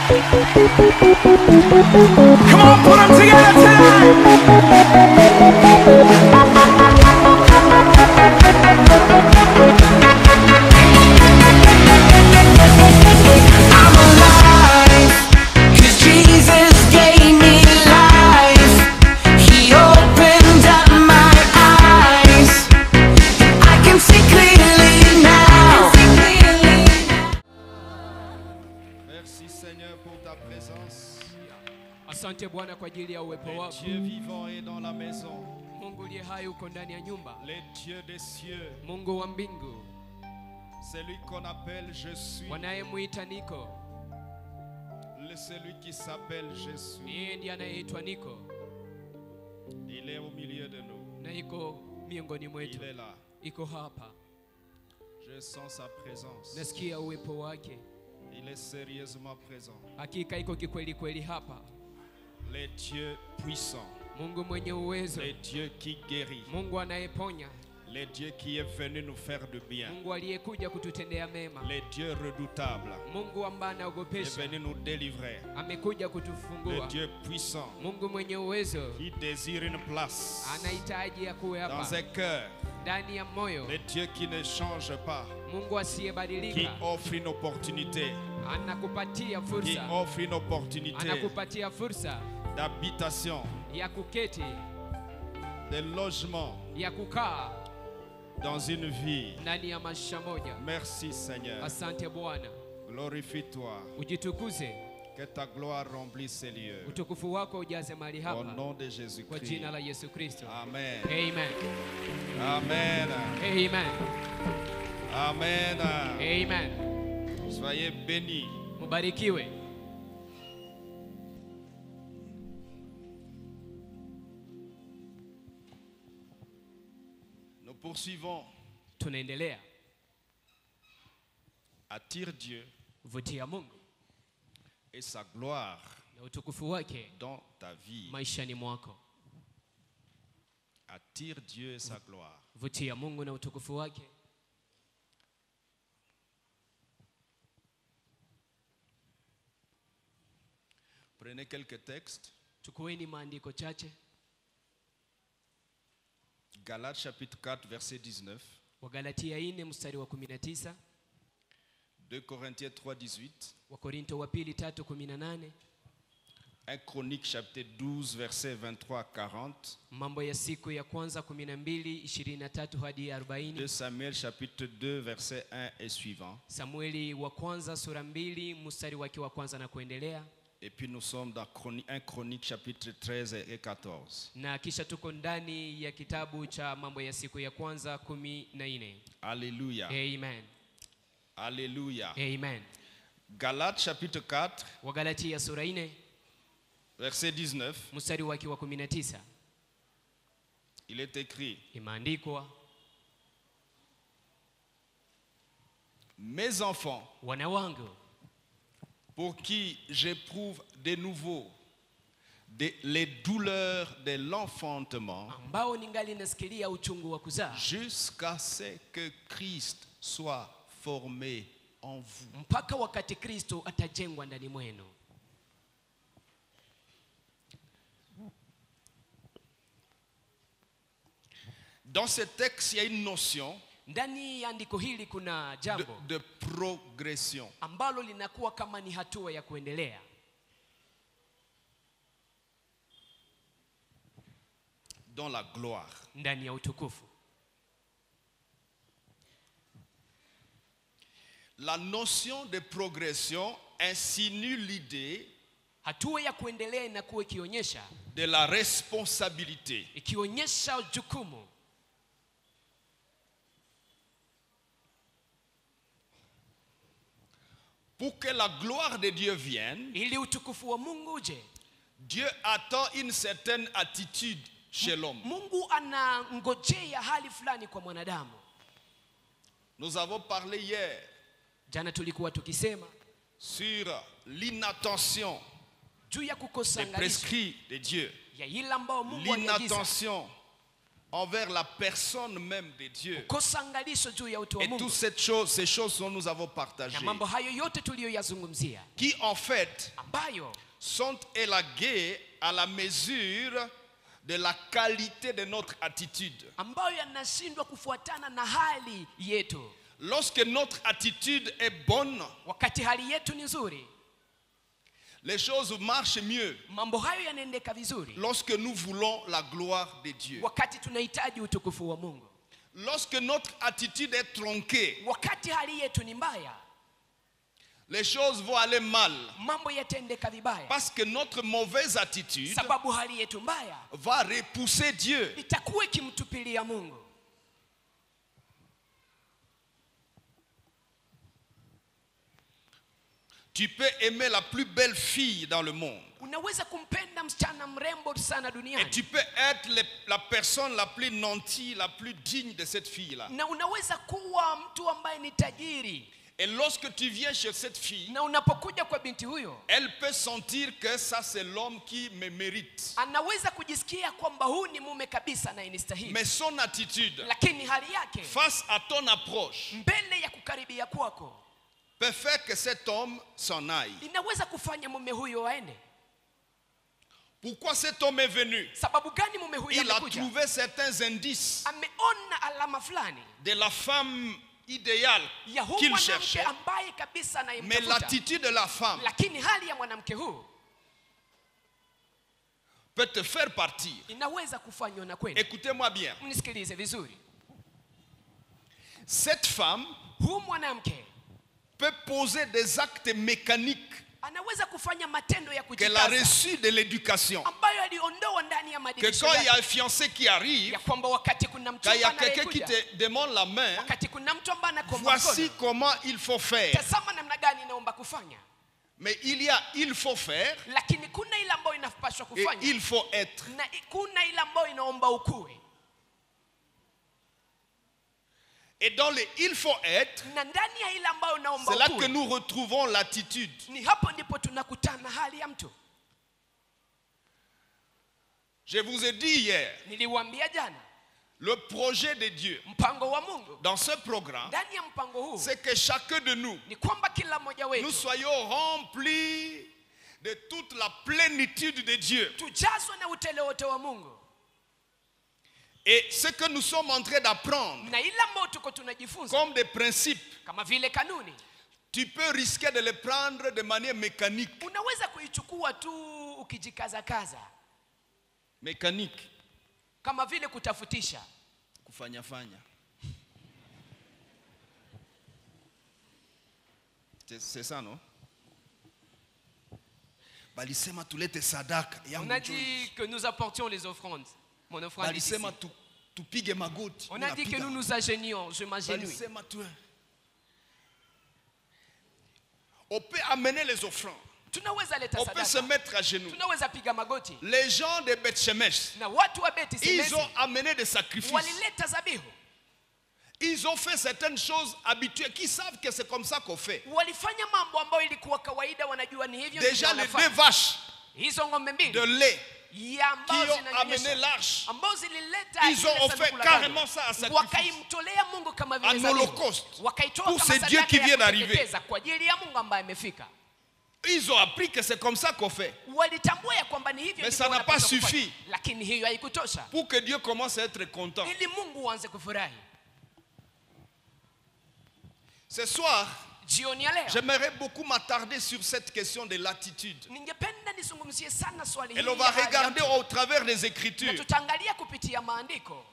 Come on, put them together tonight. I'm alive, 'cause Jesus gave me life. He opened up my eyes. I can see clearly now. Merci Seigneur pour ta présence. Asante Bwana kwa ajili ya uwepo Le wako. Dieu vivant est dans la maison. Mungu uliye hai uko ndani ya nyumba. Le Dieu des cieux. Mungu wa mbingu. Celui qu'on appelle je suis. Wanayemuita niko. Celui qui s'appelle Jésus. Yeye ndiye anayeitwa niko. Il est au milieu de nous. Na iko miongoni mwetu. Il est là. Iko hapa. Je sens sa présence. Nasikia uwepo wake. Il est sérieusement présent. Hakika iko kikweli kweli hapa. Le Dieu puissant. Mungu mwenye uwezo. Le Dieu qui guérit. Mungu anayeponya. Le Dieu qui est venu nous faire du bien. Mungu aliyekuja kututendea mema. Le Dieu redoutable. Mungu ambaye Est anaogopesha. venu nous délivrer. Amekuja Le kutufungua. Dieu puissant. Mungu mwenye uwezo. Qui désire une place. Anahitaji ya kuwe hapa. Dans un cœur. Ndani ya moyo. Le Dieu qui ne change pas. Mungu Qui asiyebadilika. offre une opportunité. Anakupatia Qui fursa. offre une opportunité Anakupatia fursa d'habitation, ya kuketi, de logement ya kukaa dans une vie. ndani ya maisha moja. Merci Seigneur. Asante Bwana. Glorifie-toi. Ujitukuze. Que ta gloire remplisse ces lieux. Utukufu wako ujaze mahali Au hapa. nom de Kwa Jésus-Christ. jina la Yesu Kristo. Amen. Amen. Amen. Amen. Amen. Amen. Soyez bénis. Mubarikiwe. Nous poursuivons. Tunaendelea. Attire Dieu Vutia Mungu et sa gloire na utukufu wake dans ta vie. maishani mwako. Attire Dieu et sa gloire. Vutia Mungu na utukufu wake. Prenez quelques textes. Chukueni maandiko chache. Galates chapitre 4 verset 19. Wagalatia 4 mstari wa 19. 2 Corinthiens 3 18. Wakorinto wa pili 3:18. 1 Chronique chapitre 12 verset 23 à 40. Mambo ya siku ya kwanza 12:23 hadi 40. 2 Samuel chapitre 2 verset 1 et suivant. Samueli wa kwanza sura 2 mstari wake wa kwanza na kuendelea. Et puis nous sommes dans 1 Chronique chapitre 13 et 14. Na kisha tuko ndani ya kitabu cha mambo ya siku ya kwanza 14. Alléluia. Amen. Alléluia. Amen. Galates chapitre 4 Wagalatia sura 4 verset 19. mstari wake wa 19. Il est écrit: Imeandikwa, mes enfants, wana wangu, pour qui j'éprouve de nouveau les douleurs de l'enfantement, ambao ningali nasikilia uchungu wa kuzaa, jusqu'à ce que Christ soit formé en vous. mpaka wakati Kristo atajengwa ndani mwenu. Dans ce texte, il y a une notion Ndani ya andiko hili kuna jambo de progression. ambalo linakuwa kama ni hatua ya kuendelea. Dans la gloire. Ndani ya utukufu. La notion de progression insinue l'idée Hatua ya kuendelea inakuwa ikionyesha de la responsabilité. Ikionyesha jukumu. Pour que la gloire de Dieu vienne, ili utukufu wa Mungu uje, Dieu attend une certaine attitude chez l'homme. Mungu anangojea hali fulani kwa mwanadamu. Nous avons parlé hier Jana tulikuwa tukisema sur l'inattention juu ya kukosa des prescrits de Dieu. ya ile ambao Mungu aliagiza. L'inattention envers la personne même de Dieu. Kosa angalisho juu ya utu wa Et Mungu. toutes ces choses dont nous avons partagé, Na mambo hayo yote tuliyoyazungumzia, qui en fait ambayo sont élagués à la mesure de la qualité de notre attitude. ambayo yanashindwa kufuatana na hali yetu. Lorsque notre attitude est bonne, Wakati hali yetu ni nzuri, les choses marchent mieux. mambo hayo yanaendeka vizuri. Lorsque nous voulons la gloire de Dieu. Wakati tunahitaji utukufu wa Mungu. Lorsque notre attitude est tronquée, Wakati hali yetu ni mbaya, les choses vont aller mal. mambo yataendeka vibaya. Parce que notre mauvaise attitude Sababu hali yetu mbaya va repousser Dieu. itakuwa ikimtupilia Mungu. Tu peux aimer la plus belle fille dans le monde. Unaweza kumpenda msichana mrembo sana Et duniani, tu peux être la personne la plus nantie, la plus digne de cette fille-là. na unaweza kuwa mtu ambaye ni tajiri, Et lorsque tu viens chez cette fille, na unapokuja kwa binti huyo, elle peut sentir que ça c'est l'homme qui me mérite. anaweza kujisikia kwamba huu ni mume kabisa na inistahili. Mais son attitude Lakini hali yake face à ton approche mbele ya kukaribia kwako peut faire que cet homme s'en aille. inaweza kufanya mume huyo aende. Pourquoi cet homme est venu? Sababu gani mume huyo Il a amekuja? trouvé certains indices Ameona alama fulani de la femme idéale ya huyu qu'il mwanamke cherchait. ambaye kabisa Mais anayemtafuta. l'attitude de la femme Lakini hali ya mwanamke huu peut te faire partir. inaweza kufanywa na kwenda. Écoutez-moi bien. Mnisikilize vizuri. Cette femme Huyu mwanamke peut poser des actes mécaniques anaweza kufanya matendo ya qu'elle a kujikaza reçus de l'éducation. ambayo aliondoa ndani ya Que madirisha quand il y a yake, un fiancé qui arrive, ya kwamba wakati kuna quand il y a mchumba quelqu'un qui anayekuja, te demande la main, wakati kuna mtu ambaye anakuomba voici mkono, comment il faut faire. tazama namna gani inaomba kufanya. Mais il faut faire Lakini kuna ile ambayo inapaswa et kufanya il faut être. na kuna ile ambayo inaomba ukue. Et dans le il faut être, Na ndani ya ile ambayo inaomba c'est là que ukue, nous retrouvons l'attitude. ni hapo ndipo tunakutana hali ya mtu. Je vous ai dit hier, Niliwaambia jana, le projet de Dieu mpango wa Mungu dans ce programme, ndani ya mpango huu c'est que chacun de nous, ni kwamba kila mmoja nous wetu soyons remplis de toute la plénitude de Dieu. tujazwe na utele wote wa Mungu. Et ce que nous sommes en train d'apprendre Na ile ambayo tuko tunajifunza comme des principes, kama vile kanuni, tu peux risquer de les prendre de manière mécanique. unaweza kuichukua tu ukijikaza kaza, Mécanique. kama vile kutafutisha. Kufanya fanya. C'est ça, non? Balisema tulete sadaka ya On a mjoli. dit que nous apportions les offrandes. Mon offrande est ici. Balisema tupige magoti. On a dit que nous nous agenouillons. Je m'agenouille. Balisema tu. On peut amener les offrandes. Tunaweza leta On peut se sadaka, mettre à genoux. tunaweza piga magoti. Les gens de Beth-Shemesh, Na watu wa Beti ils Semesi ont amené des sacrifices. walileta zabihu, Ils ont fait certaines choses habituelles qui savent que c'est comme ça qu'on fait. walifanya mambo ambayo ilikuwa kawaida, wanajua ni hivyo ndivyo Déjà les wanafanya. deux vaches Hizo ng'ombe de mbili lait ya qui ambao ont amené zinanyonyesha, l'arche ambao zilileta Ils ile ont offert sanduku la carrément agano, ça à sacrifice. wakaimtolea Mungu kama En vile zabihu, holocauste. wakaitoa Pour kama ce Dieu sadaka qui ya vient d'arriver. kuteketeza kwa ajili ya Mungu ambaye amefika. Ils ont appris que c'est comme ça qu'on fait. Walitambua ya kwamba ni hivyo Mais ndivyo ça n'a pas wanapaswa kufanya. suffi. Lakini hiyo haikutosha Pour que Dieu commence à être content. ili Mungu aanze kufurahi. Ce soir, Jioni ya leo j'aimerais beaucoup m'attarder sur cette question de l'attitude. ningependa nizungumzie sana swali Et hili on va ya hali ya regarder mtu. au travers des Na Écritures tutaangalia kupitia maandiko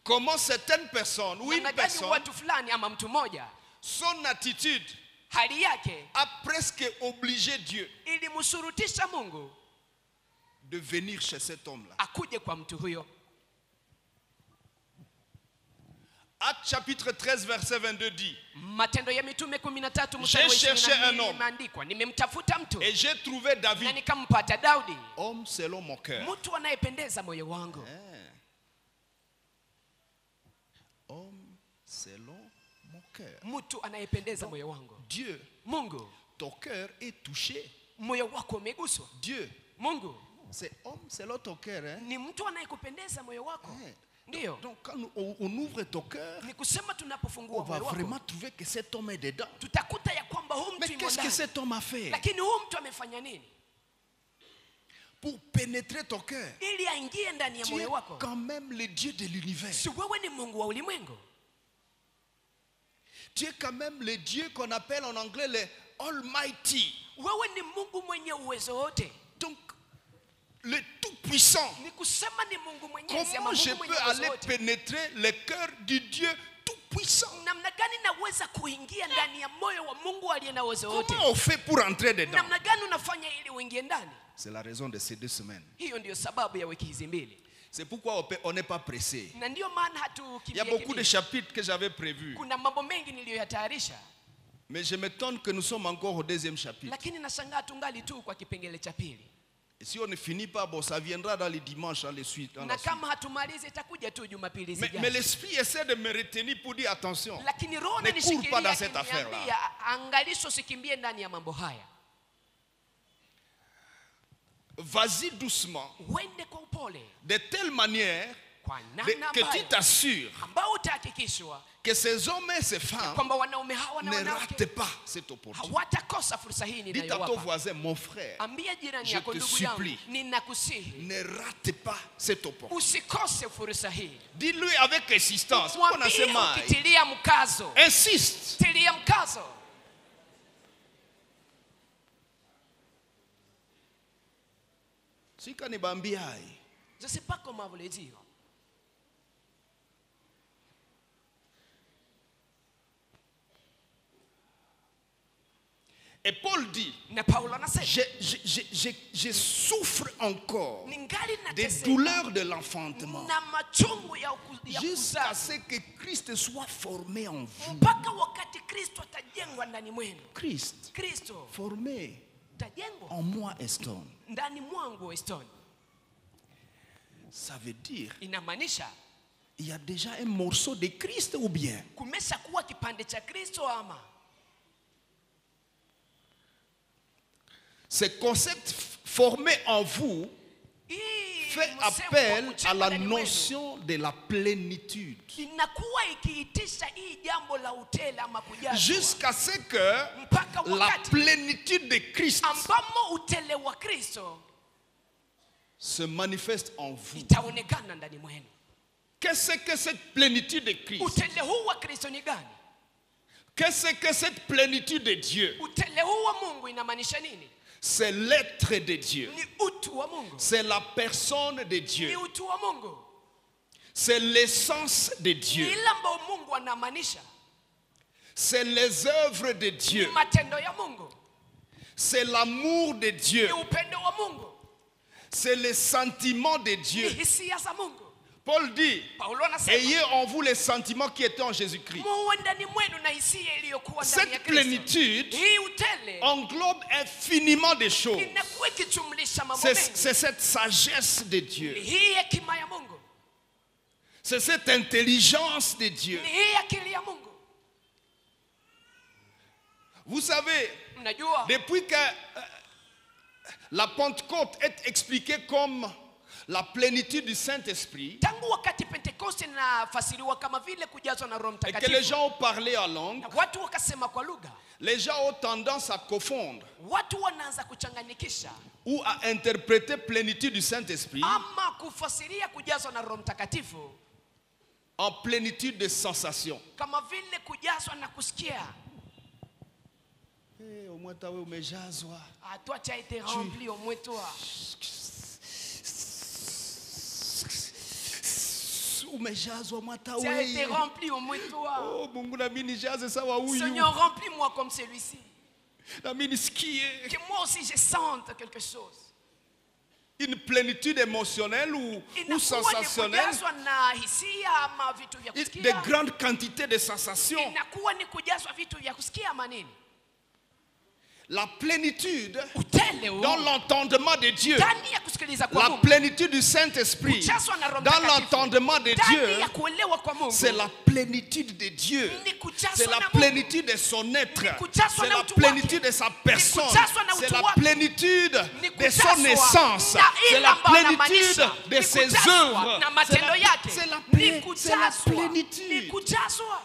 comment certaines personnes ou une namna gani personne, watu fulani ama mtu mmoja son attitude hali yake a presque obligé Dieu ilimshurutisha Mungu de venir chez cet homme-là. akuje kwa mtu huyo. Acte chapitre 13 verset 22 dit: Matendo ya Mitume 13 mstari wa J'ai cherché un 22 homme. imeandikwa, nimemtafuta mtu Et j'ai trouvé na David, nikampata Daudi, homme selon mon cœur. mtu anayependeza moyo wangu. Homme selon mon cœur. Mtu anayependeza moyo wangu. Dieu, Mungu, ton cœur est touché. moyo wako umeguswa. Dieu, Mungu c'est homme selon ton cœur. Hein? ni mtu anayekupendeza moyo wako. Ndio. Donc quand on ouvre ton cœur, Ni kusema on tunapofungua va moyo wako, vraiment trouver que cet homme est dedans. tutakuta ya kwamba huyu Mais mtu yumo qu'est-ce que ndani. cet homme a fait Lakini huyu mtu amefanya nini? pour pénétrer ton cœur? Ili aingie ndani ya Tu es moyo wako. quand même le Dieu de l'univers. Si wewe ni Mungu wa ulimwengu. Tu es quand même le Dieu qu'on appelle en anglais le Almighty. Wewe ni Mungu mwenye uwezo wote. Donc, le Tout-Puissant. Ni kusema ni Mungu mwenyezi ama Comment je Mungu mwenye peux uwezo aller wote. pénétrer le cœur du Dieu Tout-Puissant? Namna gani naweza kuingia ndani ya moyo wa Mungu aliye na uwezo wote? Comment on fait pour entrer dedans? Namna gani unafanya ili uingie ndani? C'est la raison de ces 2 semaines. Hiyo ndio sababu ya wiki hizi mbili. C'est pourquoi on n'est pas pressé. Na ndio maana Il y a beaucoup de chapitres que j'avais prévus. Kuna mambo mengi niliyoyatayarisha. Mais je m'étonne que nous sommes encore au 2e chapitre. Lakini nashangaa tungali tu kwa kipengele cha pili. Et si on ne finit pas, bon, ça viendra dans les dimanches, dans les suites. Na kama hatumalizi itakuja tu Jumapili Mais zijazo. l'esprit essaie de me retenir pour dire attention. Lakini roho Ne cours pas dans cette inanishikilia affaire-là. angalisho sikimbie ndani ya mambo haya. Vas-y doucement, Uende kwa upole. de telle manière Kwa que namna tu ambayo t'assures ambao utahakikishwa que ces hommes et ces femmes kwamba wanaume hawa na ne wanawake ratent pas cette opportunité. hawatakosa fursa hii Dis à ton ninayowapa. voisin, mon frère, Ambia jirani Je yako, te ndugu yangu, supplie. ninakusihi ne rate pas cette opportunité. usikose fursa hii. Dis-lui avec insistance. On Mwambie a ukitilia mkazo. insiste. Tilia mkazo. Si kanibambiai. Je sais pas comment vous le dire. Et Paul dit, Na Paulo anasema je souffre encore ningali des nateseka douleurs de l'enfantement na machungu ya jusqu'à kuzaa ce que Christ soit formé en vous. mpaka wakati Kristo atajengwa ndani mwenu. Christ Kristo formé atajengwa en moi, Eston. ndani mwangu. Eston Ça veut dire inamaanisha il y a déjà un morceau de Christ ou bien kumesha kuwa kipande cha Kristo ama ce concept formé en vous fait appel à la notion de la plénitude. inakuwa ikiitisha hii jambo la utele ama kujazwa Jusqu'à ce que mpaka la wakati plénitude de Christ ambamo utele wa Kristo se manifeste en vous. itaonekana ndani mwenu. Qu'est-ce que cette plénitude de Christ? Utele huu wa Kristo ni gani? Qu'est-ce que cette plénitude de Dieu? Utele huu wa Mungu inamaanisha nini? C'est l'être de Dieu. Ni utu wa Mungu. C'est la personne de Ni Dieu. utu wa Mungu. C'est l'essence de Ni Dieu. ile ambayo Mungu anamaanisha. C'est les œuvres de Ni Dieu. matendo ya Mungu. C'est l'amour de Dieu. Ni upendo wa Mungu. C'est les sentiments de Ni Dieu. hisia za Mungu. Paul dit, Paulo anasema ayez en vous les sentiments qui étaient en Jésus-Christ. muwe ndani mwenu na hisia iliyokuwa ndani ya Cette Kristo. plénitude Hii utele englobe infiniment de choses. inakuwa ikijumlisha mambo C'est mengi. cette sagesse de Dieu. Hii hekima ya Mungu. C'est cette intelligence de Dieu. Ni hii akili ya Mungu. Vous savez, Mnajua depuis que la Pentecôte est expliquée comme la plénitude du Saint-Esprit, tangu wakati Pentekoste inafasiriwa kama vile kujazwa na Roho et que les Mtakatifu, gens ont parlé en langue, na watu wakasema kwa lugha, les gens ont tendance à confondre watu wanaanza kuchanganyikisha ou à interpréter plénitude du Saint-Esprit ama kufasiria kujazwa na Roho Mtakatifu en plénitude de sensations. kama vile kujazwa na kusikia. Au moins, tu as umejazwa. Ah, toi tu as été rempli au moins toi. Umejazwa mwata Tu as été wewe. rempli au moins toi. Oh, Mungu na mimi nijaze sawa huyu. Seigneur, remplis-moi comme celui-ci. Na mimi nisikie. Que moi aussi je sente quelque chose. Une plénitude émotionnelle ou Inakuwa ni sensationnelle. kujazwa na hisia ama vitu vya De kusikia. grandes quantités de sensations. Inakuwa ni kujazwa vitu vya kusikia ama nini? La plénitude utele huu dans l'entendement de Dieu. ndani ya kusikiliza kwa La Mungu, plénitude du Saint-Esprit kujazwa na Roho dans Mtakatifu, l'entendement de ndani Dieu, ya kuelewa kwa Mungu, c'est la plénitude de Dieu. ni kujazwa C'est la na Mungu, plénitude de son être. ni kujazwa C'est na la utu plénitude wake, de sa personne. kujazwa na C'est utu la wake, plénitude ni de son kujazwa essence. na C'est ile la ambayo plénitude anamaanisha, de ni ses kujazwa œuvres. na matendo yake, C'est la ni plénitude. kujazwa.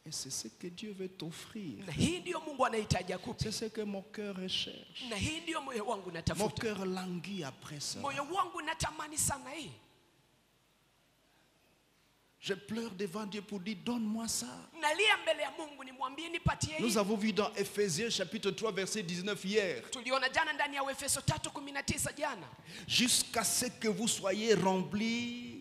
Et c'est ce que Dieu veut t'offrir. Na hii ndio Mungu anahitaji akupe. C'est ce que mon cœur recherche. Na hii ndio moyo wangu Mon natafuta. cœur languit après ça. Moyo wangu natamani sana hii. Je pleure devant Dieu pour dire, donne-moi ça. Nalia mbele ya Mungu nimwambie nipatie hii. Nous avons vu dans Ephésiens chapitre 3 verset 19 hier. Tuliona jana ndani ya Efeso 3:19 jana. Jusqu'à ce que vous soyez remplis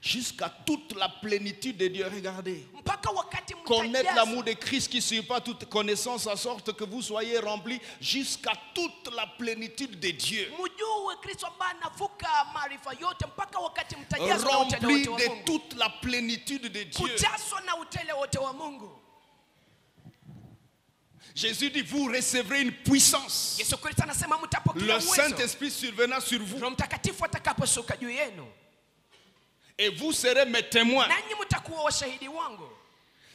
jusqu'à toute la plénitude de Dieu. Regardez. Mpaka wakati Connaître mtajaza. l'amour de Christ qui ne suit pas toute connaissance, en sorte que vous soyez remplis jusqu'à toute la plénitude de Dieu. Mjue Kristo ambaye anavuka maarifa yote mpaka wakati mtajazwa na utele Remplis wote wa de Mungu. toute la plénitude de Dieu. Kujazwa na utele wote wa Mungu. Jésus dit, vous recevrez une puissance. Yesu Kristo anasema mtapokea Le uwezo. Saint-Esprit survenant sur vous. Roho Mtakatifu atakaposhuka juu yenu. Et vous serez mes témoins. Nanyi mtakuwa washahidi wangu.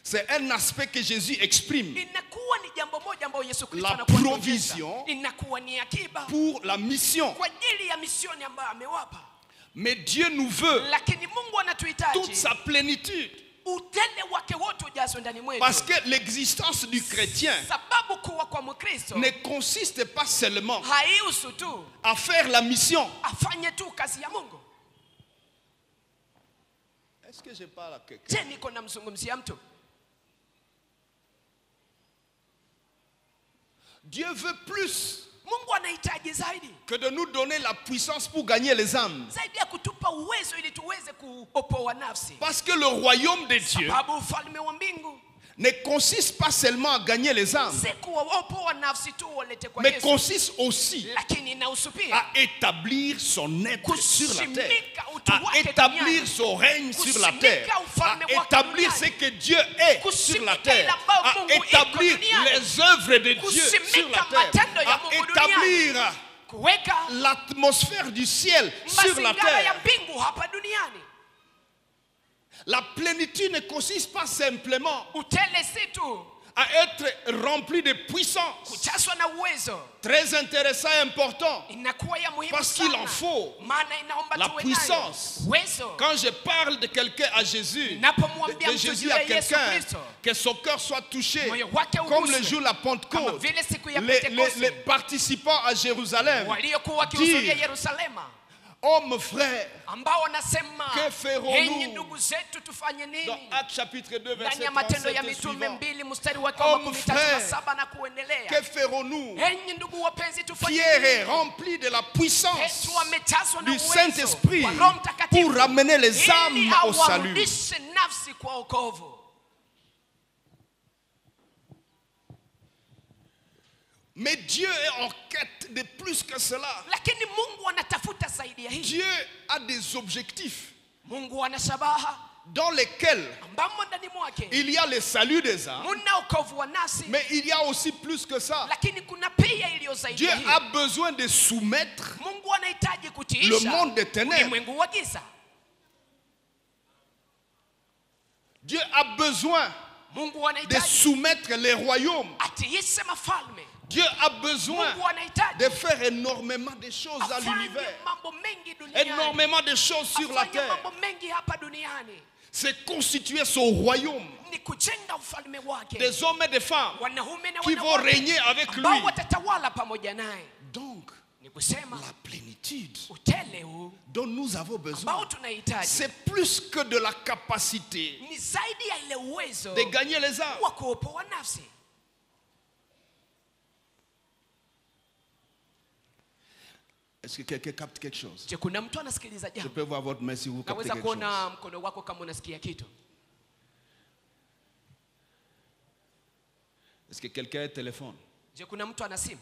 C'est un aspect que Jésus exprime. Inakuwa ni jambo moja ambalo Yesu Kristo La anakuwa provision inakuwa ni akiba pour la mission. kwa ajili ya misioni ambayo amewapa. Mais Dieu nous veut Lakini Mungu toute anatuhitaji sa plénitude. utele wake wote ujazwe ndani mwetu. Parce que l'existence du chrétien Sababu kuwa kwa Mkristo ne consiste pas seulement haihusu tu à faire la mission. afanye tu kazi ya Mungu. Est-ce que je parle à quelqu'un? Je, niko namzungumzia mtu? Dieu veut plus Mungu anahitaji zaidi. que de nous donner la puissance pour gagner les âmes. Zaidi ya kutupa uwezo ili tuweze kuopoa nafsi. Parce que le royaume de Dieu Sababu ufalme wa mbingu ne consiste pas seulement à gagner les âmes, si kuopoa nafsi tu walete kwa mais Yesu, consiste aussi lakini inahusu pia à établir son être sur la terre, kusimika utu à wake établir duniani, son règne sur la terre, kusimika ufalme à wake établir ce duniani, que Dieu est sur kusimika la terre, ile ambayo à Mungu iko établir duniani, les œuvres de Dieu sur kusimika la terre, matendo ya à Mungu établir kuweka l'atmosphère du ciel sur la mazingara ya terre. mbingu hapa duniani. La plénitude ne consiste pas simplement Utele si tu à être rempli de puissance. kujazwa na uwezo, Très intéressant et important. inakuwa ya muhimu Parce qu'il sana. en faut Maana inaomba la tuwe puissance. nayo uwezo. Quand je parle de quelqu'un à Jésus, Napomwambia de mtu Jésus juu à ya Yesu quelqu'un, Kristo, que son cœur soit touché, moyo wake comme le uguswe. jour de la Kama Pentecôte, vile siku ya les Pentekoste participants à Jérusalem waliokuwa wakihudhuria disent, Yerusalema, oh mon frère, ambao wanasema Que ferons-nous? enyi ndugu zetu tufanye dans nini? Actes chapitre 2, Ndani verset ya Matendo 37 ya et Mitume suivant, 2 mstari wake wa Oh, 37 na kuendelea. que ferons-nous? Enyi ndugu wapenzi tufanye Pierre est nini? rempli de la puissance Petro amejazwa na du uwezo Saint-Esprit wa Roho Mtakatifu pour ramener les ili âmes au salut. awarudishe nafsi kwa wokovu. Mais Dieu est en quête de plus que cela. Lakini Mungu anatafuta zaidi ya hii. Dieu a des objectifs Mungu ana shabaha dans lesquels ambamo ndani mwake il y a le salut des âmes, muna wokovu wa nafsi, mais il y a aussi plus que ça. lakini kuna pia iliyo zaidi Dieu ya hii. a besoin de soumettre Mungu anahitaji le kutiisha monde des ténèbres. ulimwengu wa giza. Dieu a besoin Mungu de anahitaji soumettre les royaumes. atiishe mafalme. Dieu a besoin Mungu anahitaji de faire énormément de choses à afanye l'univers, mambo mengi duniani, énormément de choses sur la afanye terre. mambo mengi hapa duniani. C'est constituer son royaume, Ni kujenga ufalme wake, des hommes et des femmes wanaume na qui vont wanawake régner avec lui. ambao watatawala pamoja naye. Donc, Ni kusema la plénitude utele huu dont nous avons besoin, ambao tunahitaji c'est plus que de la capacité ni zaidi ya ile uwezo de gagner les âmes. wa kuopoa nafsi. Est-ce que quelqu'un capte quelque chose? Je, kuna mtu anasikiliza Je jambo? peux voir votre main si vous captez Naweza quelque chose. kuona mkono wako kama unasikia kitu. Est-ce que quelqu'un a un téléphone? Je, kuna mtu ana simu?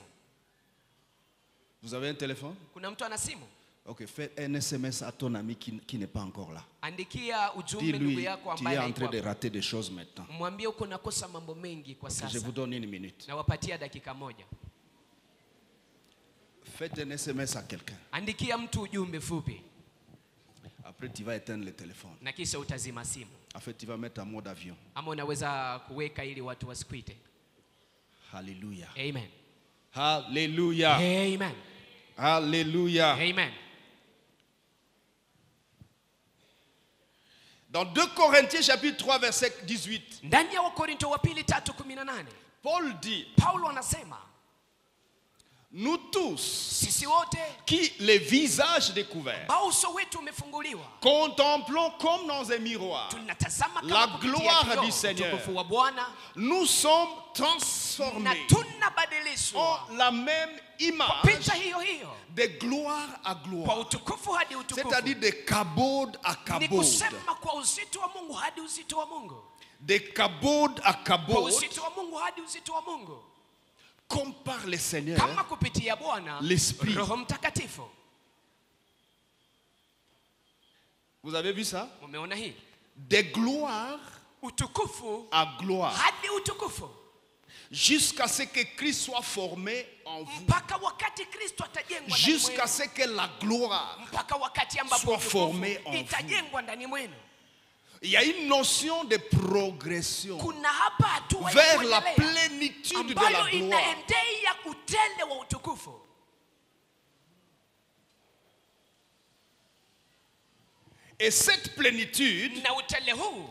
Vous avez un téléphone? Kuna mtu ana simu? Ok, fais un SMS à ton ami qui n'est pas encore là. Andikia ujumbe ndugu Dis-lui, yako tu es ambaye en train de haiko. rater des choses maintenant. Mwambie uko nakosa mambo mengi kwa Je sasa. vous donne une minute. Na wapatia dakika moja. Faites un SMS à quelqu'un. Andikia mtu ujumbe fupi. Après, tu vas éteindre le téléphone. Na kisha utazima simu. En fait, tu vas mettre en mode avion. Ama unaweza kuweka ili watu wasikuite. Alléluia. Amen. Alléluia. Amen. Alléluia. Amen. Dans 2 Corinthiens chapitre 3 verset 18, Ndani ya Wakorinto wa pili 3:18, Paul dit, Paulo anasema, nous tous sisi wote qui les visages découverts ambao uso wetu umefunguliwa, contemplons comme dans un miroir tunatazama la kama kupitia gloire kioo du Seigneur. utukufu wa Bwana, Nous sommes na transformés tunabadilishwa en la même kwa image picha hiyo hiyo, de gloire à kwa gloire, utukufu hadi utukufu. c'est-à-dire de kabod à Ni kabod, kusema kwa uzito wa Mungu hadi uzito wa Mungu, de kabod à kwa kabod, uzito wa Mungu hadi uzito wa Mungu, comme par le Seigneur kama kupitia Bwana l'Esprit. Roho Mtakatifu. Vous avez vu ça? Umeona hii? De gloire Utukufu à gloire, hadi utukufu, jusqu'à ce que Christ soit formé en vous, mpaka wakati Kristo atajengwa ndani jusqu'à mwenu, ce que la gloire. mpaka wakati ambapo soit formé utukufu en vous. itajengwa ndani mwenu. Il y a une notion de progression Kuna hapa hatua ya vers la kuendelea plénitude de la ambayo gloire. inaendea utele wa utukufu. Et cette plénitude Na utele huu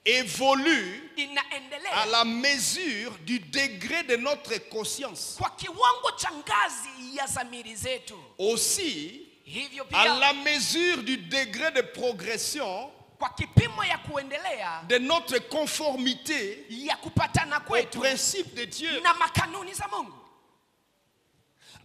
évolue à inaendelea la mesure du degré de notre conscience. kwa kiwango cha ngazi ya dhamiri zetu. Aussi, Hivyo à pia la mesure du degré de progression kwa kipimo ya kuendelea de notre conformité ya kupatana au kwetu principe de Dieu. na makanuni za Mungu.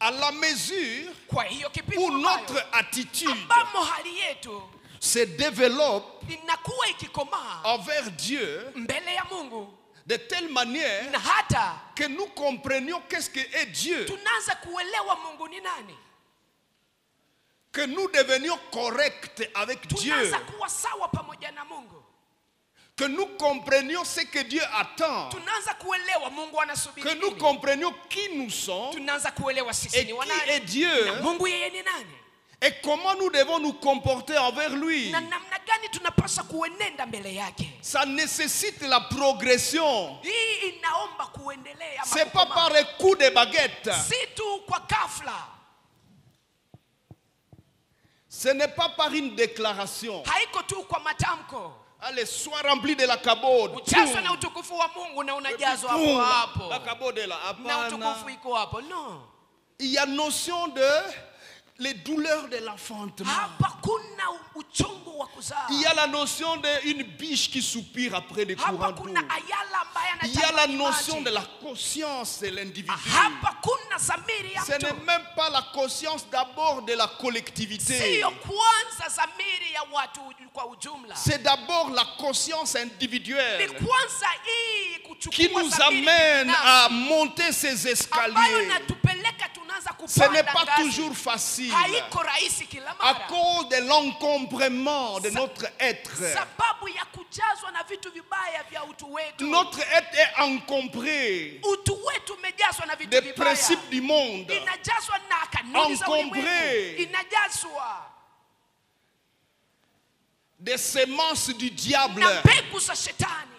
À la mesure Kwa hiyo kipimo où notre ambayo attitude ambamo hali yetu se développe inakuwa ikikomaa envers Dieu mbele ya Mungu, de telle manière na hata que nous comprenions qu'est-ce que est Dieu, tunaanza kuelewa Mungu ni nani, que nous devenions corrects avec Dieu, tunaanza kuwa sawa pamoja na Mungu, que nous comprenions ce que Dieu attend, tunaanza kuelewa Mungu anasubiri que nous nini, comprenions qui nous sommes tunaanza kuelewa sisi et ni qui wanani est Dieu na Mungu yeye ni nani, et comment nous devons nous comporter envers lui. na namna gani tunapaswa kuenenda mbele yake. Ça nécessite la progression. Hii inaomba kuendelea, C'est pas par un coup de baguette. si tu kwa ghafla, Ce n'est pas par une déclaration. haiko tu kwa matamko. Allez, sois rempli de la cabode. Ujazwe na utukufu wa Mungu na unajazwa hapo hapo, La cabode est là. na Hapana. utukufu iko hapo. No, Il y a notion de les douleurs de l'enfantement. hapa kuna uchungu wa kuzaa, Il y a la notion d'une biche qui soupire après des courants hapa d'eau. kuna ayala ambaye Il y a la anatamani notion maji. de la conscience de l'individu. Hapa kuna dhamiri ya Ce n'est mtu, même pas la conscience d'abord de la collectivité. sio kwanza dhamiri ya watu kwa ujumla, C'est d'abord la conscience ni individuelle kwanza hii qui kuchukua nous dhamiri amène binafsi, à monter ces ambayo escaliers. natupeleka tunaanza Ce n'est kupanda pas ngazi. toujours facile Haiko rahisi kila à mara, cause de l'encombrement de notre être. sababu ya kujazwa na vitu vibaya vya utu wetu. Notre être est encombré Utu wetu umejazwa na vitu des vibaya, principes du monde, inajazwa na kanuni za Encombré. ulimwengu, inajazwa des semences du diable, na mbegu za shetani,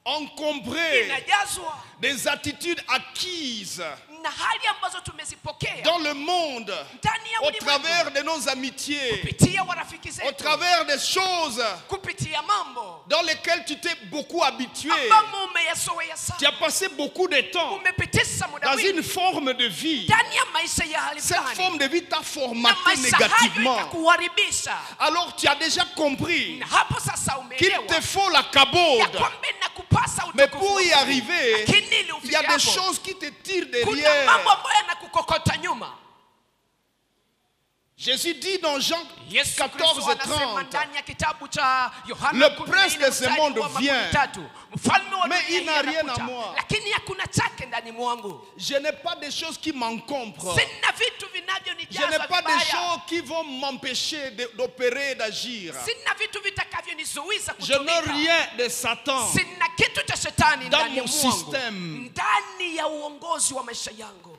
encombré inajazwa des attitudes acquises na hali ambazo tumezipokea dans le monde ndani ya au ulimwengu, travers de nos amitiés, kupitia warafiki au zetu, travers des choses kupitia mambo dans lesquelles tu t'es beaucoup habitué. ambamo umeyazoea Tu as sana, passé beaucoup de temps umepitisha muda dans une mwingi forme de vie. ndani ya maisha ya hali Cette fulani, forme de vie t'a na formaté maisha hayo négativement. itakuharibisha. Alors tu as déjà compris Na hapo sasa qu'il umeelewa te faut la ya cabode. kwamba inakupasa Mais utukufu pour wa y Mungu. arriver, Lakini ili il y ufike a des hapo, choses qui te tirent kuna derrière. mambo ambayo yanakukokota nyuma. Jésus dit dans Jean Yesu 14 Kristo et anasema 30, ndani ya kitabu cha Yohana Le 14 prince de ce mstari monde wa vient, 13, mfalme wa mais dunia il n'a hii rien anakuja, à moi. lakini hakuna chake ndani mwangu. je n'ai pas des choses qui m'encombrent. Sina vitu Je n'ai vinavyonijaza pas des vibaya. choses qui vont m'empêcher d'opérer et d'agir. Sina vitu vitakavyonizuiza Je n'ai kutumika. rien de Satan. Sina kitu cha shetani Dans ndani ya mon mwangu, système. ndani ya uongozi wa maisha yangu.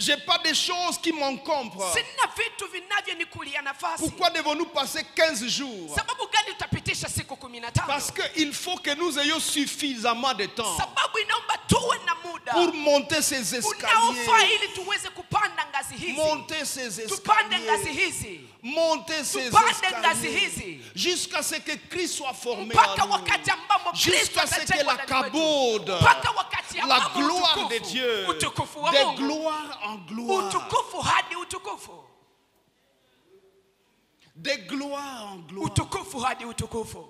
Je n'ai pas des choses qui m'encombrent. Sina vitu vinavyonikulia nafasi. Pourquoi devons-nous passer 15 jours? Sababu gani utapitisha siku 15? Parce qu'il faut que nous ayons suffisamment de temps Sababu inaomba tuwe na muda pour monter ces unaofaa escaliers. ili tuweze kupanda ngazi hizi. Monter ces Tupande ngazi escaliers. hizi. Monter ces Tupande ngazi escaliers. hizi. Jusqu'à ce que Christ soit formé Mpaka en nous. wakati ambamo Kristo Jusqu'à ce que atajengwa la ndani mwetu. cabaude, Mpaka wakati la ambamo gloire de utukufu, Dieu, utukufu wa de Mungu, gloire en gloire, utukufu hadi utukufu, de gloire en gloire, utukufu hadi utukufu,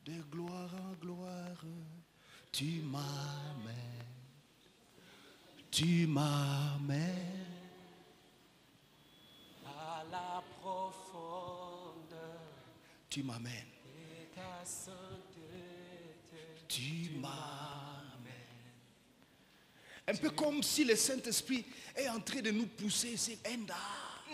de gloire en gloire, tu m'amènes, tu m'amènes. à la profondeur Tu m'amènes, de ta sainteté. tu m'amènes. Un peu comme si le Saint-Esprit est en train de nous pousser, c'est enda.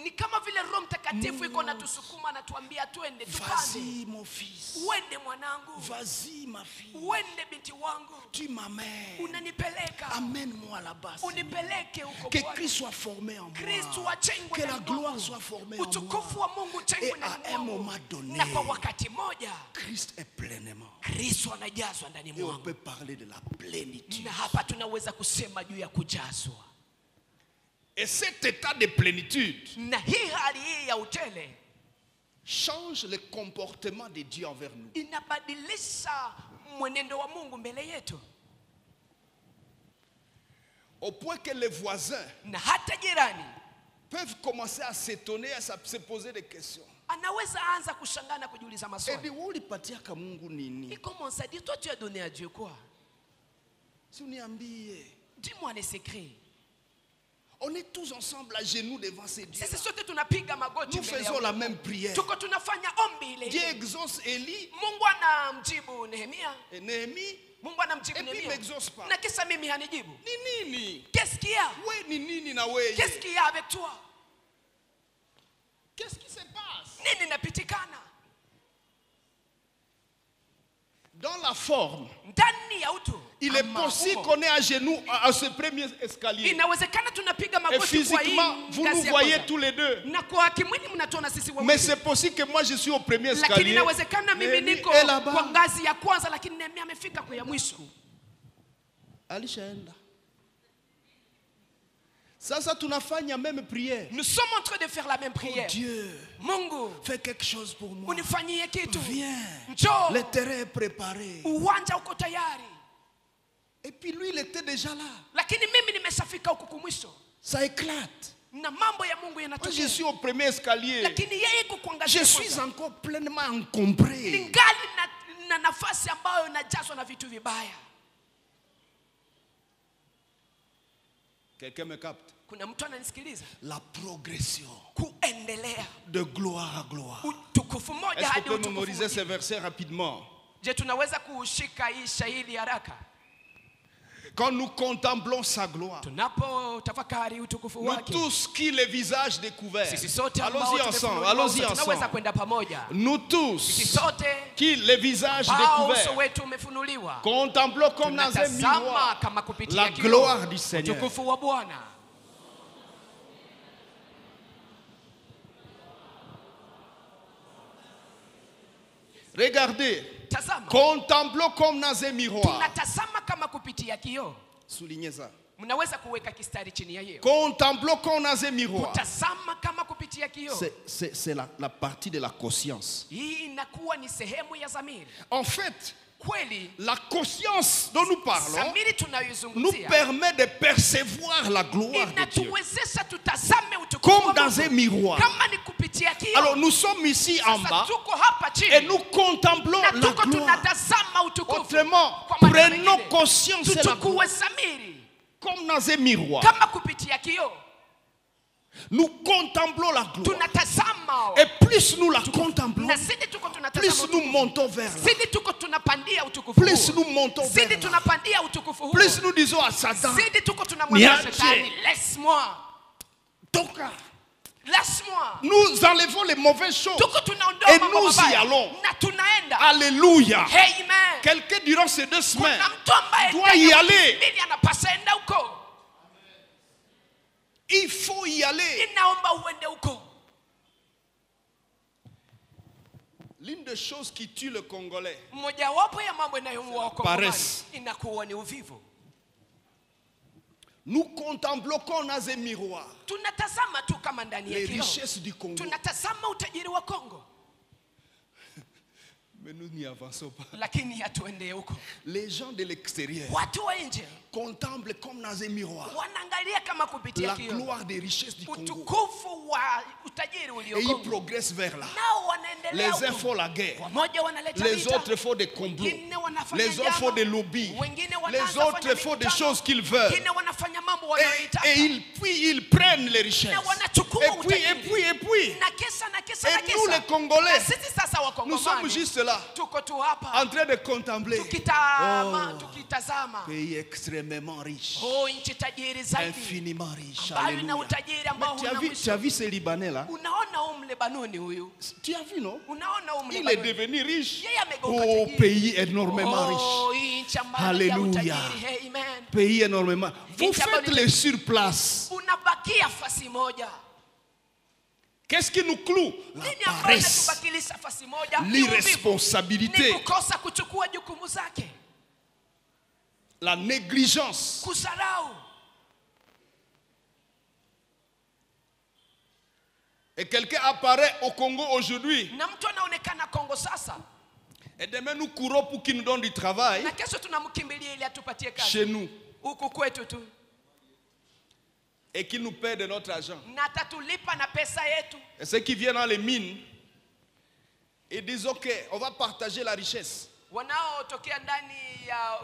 Ni kama vile Roho Mtakatifu iko natusukuma na tuambia twende, tupande. Vas-y mon fils, Uende mwanangu, vas-y ma fille, uende binti wangu, tu m'amènes. unanipeleka, Amène-moi là-bas. Seigneur. unipeleke huko Que Bwana. Christ soit formé en Kristo moi. ajengwe Que la ndani gloire mwangu. soit formée en Utukufu moi. wa Mungu Et ujengwe à ndani un mwangu. moment donné, Na kwa wakati moja Christ est pleinement. Kristo anajazwa ndani Et on mwangu. peut parler de la plénitude. Na hapa tunaweza kusema juu ya kujazwa. Et cet état de plénitude Na hii hali hii ya utele change le comportement de Dieu envers nous. inabadilisha mwenendo wa Mungu mbele yetu. Au point que les voisins Na hata jirani peuvent commencer à s'étonner, à se poser des questions. anaweza anza kushangaa na kujiuliza Et maswali. dit, ulipatia Mungu nini? Et comment ça dit, toi tu as donné à Dieu quoi? Si uniambie, Dis-moi les secrets. on est tous ensemble à genoux devant ces dieux. Sisi sote tunapiga magoti Nous mbele ya faisons la Mungu. même prière. Tuko tunafanya ombi ile Dieu ile. exauce Élie Mungu anamjibu Nehemia. et Néhémie. Mungu anamjibu Et puis il Nehemia. m'exauce pas. Na kisa mimi hanijibu. Ni nini? Qu'est-ce qu'il y a? Ouais, ni nini na weye. Qu'est-ce qu'il y a avec toi? Qu'est-ce qui se passe? Nini napitikana? Dans la forme, Ndani ya utu. il est ama possible umbo. qu'on est à genoux à ce premier escalier. Inawezekana tunapiga Et magoti kwa hii physiquement, vous ngazi nous ya voyez kwanza. tous les deux. Na kwa kimwili mnatuona sisi Mais wawili. c'est possible que moi je suis au premier Lakini escalier. inawezekana mimi Néhémie niko est kwa là-bas. ngazi ya kwanza lakini Nehemia amefika kwa ya mwisho. Alishaenda. Sasa tunafanya même prière. Nous sommes en train de faire la même Oh prière. Dieu, Mungu, fais quelque chose pour moi. unifanyie kitu. Viens. Njoo. Le terrain est préparé. Uwanja uko tayari. Et puis lui, il était déjà là. Lakini mimi nimeshafika huku kumwisho. Ça éclate. Na mambo ya Mungu Moi, je yanatokea. suis au premier escalier. Lakini yeye iko kwa ngazi Je ya suis kwanza. encore pleinement encombré. Ningali na nafasi ambayo inajazwa na vitu vibaya. Quelqu'un me capte? Kuna mtu ananisikiliza? La progression Kuendelea. de gloire à gloire. Utukufu moja Est-ce qu'on hadi peut utukufu mémoriser ces mwingine. versets rapidement? Je, tunaweza kuushika hii shahidi haraka? Quand nous contemplons sa gloire, Tunapo tafakari utukufu nous wake. tous qui les visages découverts, Sisi sote ambao allons-y ensemble, tumefunuliwa allons-y uso, tunaweza ensemble. kwenda pamoja. Nous Sisi tous sote qui les visages ambao uso découverts, wetu umefunuliwa. contemplons comme dans un Tunatazama miroir kama kupitia la kioo gloire du Seigneur. utukufu wa Bwana. Regardez, Tazama. contemplons comme dans un miroir. Tunatazama kama kupitia kioo. Soulignez ça. Mnaweza kuweka kistari chini ya hiyo. Contemplons comme dans un miroir. Kutazama kama kupitia kioo. C'est la partie de la conscience. Hii inakuwa ni sehemu ya dhamiri. En fait, Kweli la conscience dont nous parlons dhamiri nous tunayoizungumzia permet de percevoir la gloire de Dieu. inatuwezesha tutazame utukufu Comme wa dans un Mungu. miroir. Kama ni kupitia kioo. Alors nous sommes ici en Sasa bas tuko hapa chini. et nous contemplons Na la tuko gloire. tunatazama utukufu. Autrement, Kwa maana prenons mengine, conscience de la gloire tuchukue dhamiri comme dans un miroir. kama kupitia kioo. Nous contemplons la gloire. tunatazama Et plus nous la contemplons, na zidi tuko plus tunatazama nous montons vers là. zidi tuko tunapandia utukufu Plus huo. nous montons vers zidi là. tunapandia utukufu huo. Plus nous disons à Satan, zidi tuko tunamwambia Niache. shetani, laisse-moi, Toka. laisse-moi. Nous enlevons les mauvaises choses. Tuko tunaondoa Et mambo nous y mabaya allons. na tunaenda. Alléluia. Amen. Quelqu'un durant ces 2 semaines Kuna mtu ambaye doit y aller. mimi anapasa enda huko. Il faut y aller. Ninaomba uende huko. L'une des choses qui tue le Congolais, Mojawapo ya mambo inayomuua Wakongomani Paresse. inakuwa ni uvivu. nous contemplons qu'on a un miroir. Tunatazama tu kama ndani ya Les kioo. richesses du Congo. Tunatazama utajiri wa Kongo, Mais nous n'y avançons pas. lakini hatuende huko. Les gens de l'extérieur Watu wa nje contemplent comme dans un miroir wanaangalia kama kupitia la kioo gloire des richesses du Congo. utukufu wa utajiri ulio Et ils Kongo. progressent vers là. Nao wanaendelea Les uns huko. font la guerre. Wamoja wanaleta Les vita, autres font des complots. wengine wanafanya Les autres font njama, des lobbies. wengine Les wanaanza autres fanya font des mikutano, choses qu'ils veulent. wengine wanafanya mambo Et wanayoitaka. puis ils prennent les richesses. Na wanachukua Et puis, utajiri. et puis. Na kesa na kesa Et na nous kesa. les Congolais, Na sisi sasa nous sommes Wakongomani juste là, tuko tu hapa en train de contempler. tukitazama Pays extrêmement riche. nchi tajiri zaidi Infiniment riche. ambayo ina Alléluia. utajiri ambao Mais huna tu mwisho. as vu ces Libanais là? Unaona huyu Mlebanoni huyu, Tu as vu, non? unaona huyu Il est Mlebanoni devenu riche. yeye amegeuka Oh, tajiri. pays énormément riche. Hii nchi ambayo Alléluia. ya utajiri. Amen. Pays énormément. Vous Nchi ambayo faites les sur place. unabakia fasi moja. Qu'est-ce qui nous cloue? La Nini ambayo paresse, inatubakilisha fasi moja? Ni uvivu. Ni l'irresponsabilité, kukosa kuchukua jukumu zake, la négligence. kusarau. Et quelqu'un apparaît au Congo aujourd'hui. Na mtu anaonekana Kongo sasa, Et demain nous courons pour qu'il nous donne du travail na kesho tunamkimbilia ili atupatie kazi chez nous. huku kwetu tu, Et qu'il nous paie de notre argent. na atatulipa na pesa yetu. Et ceux qui viennent dans les mines, ils disent ok, on va partager la richesse. Wanaotokea ndani ya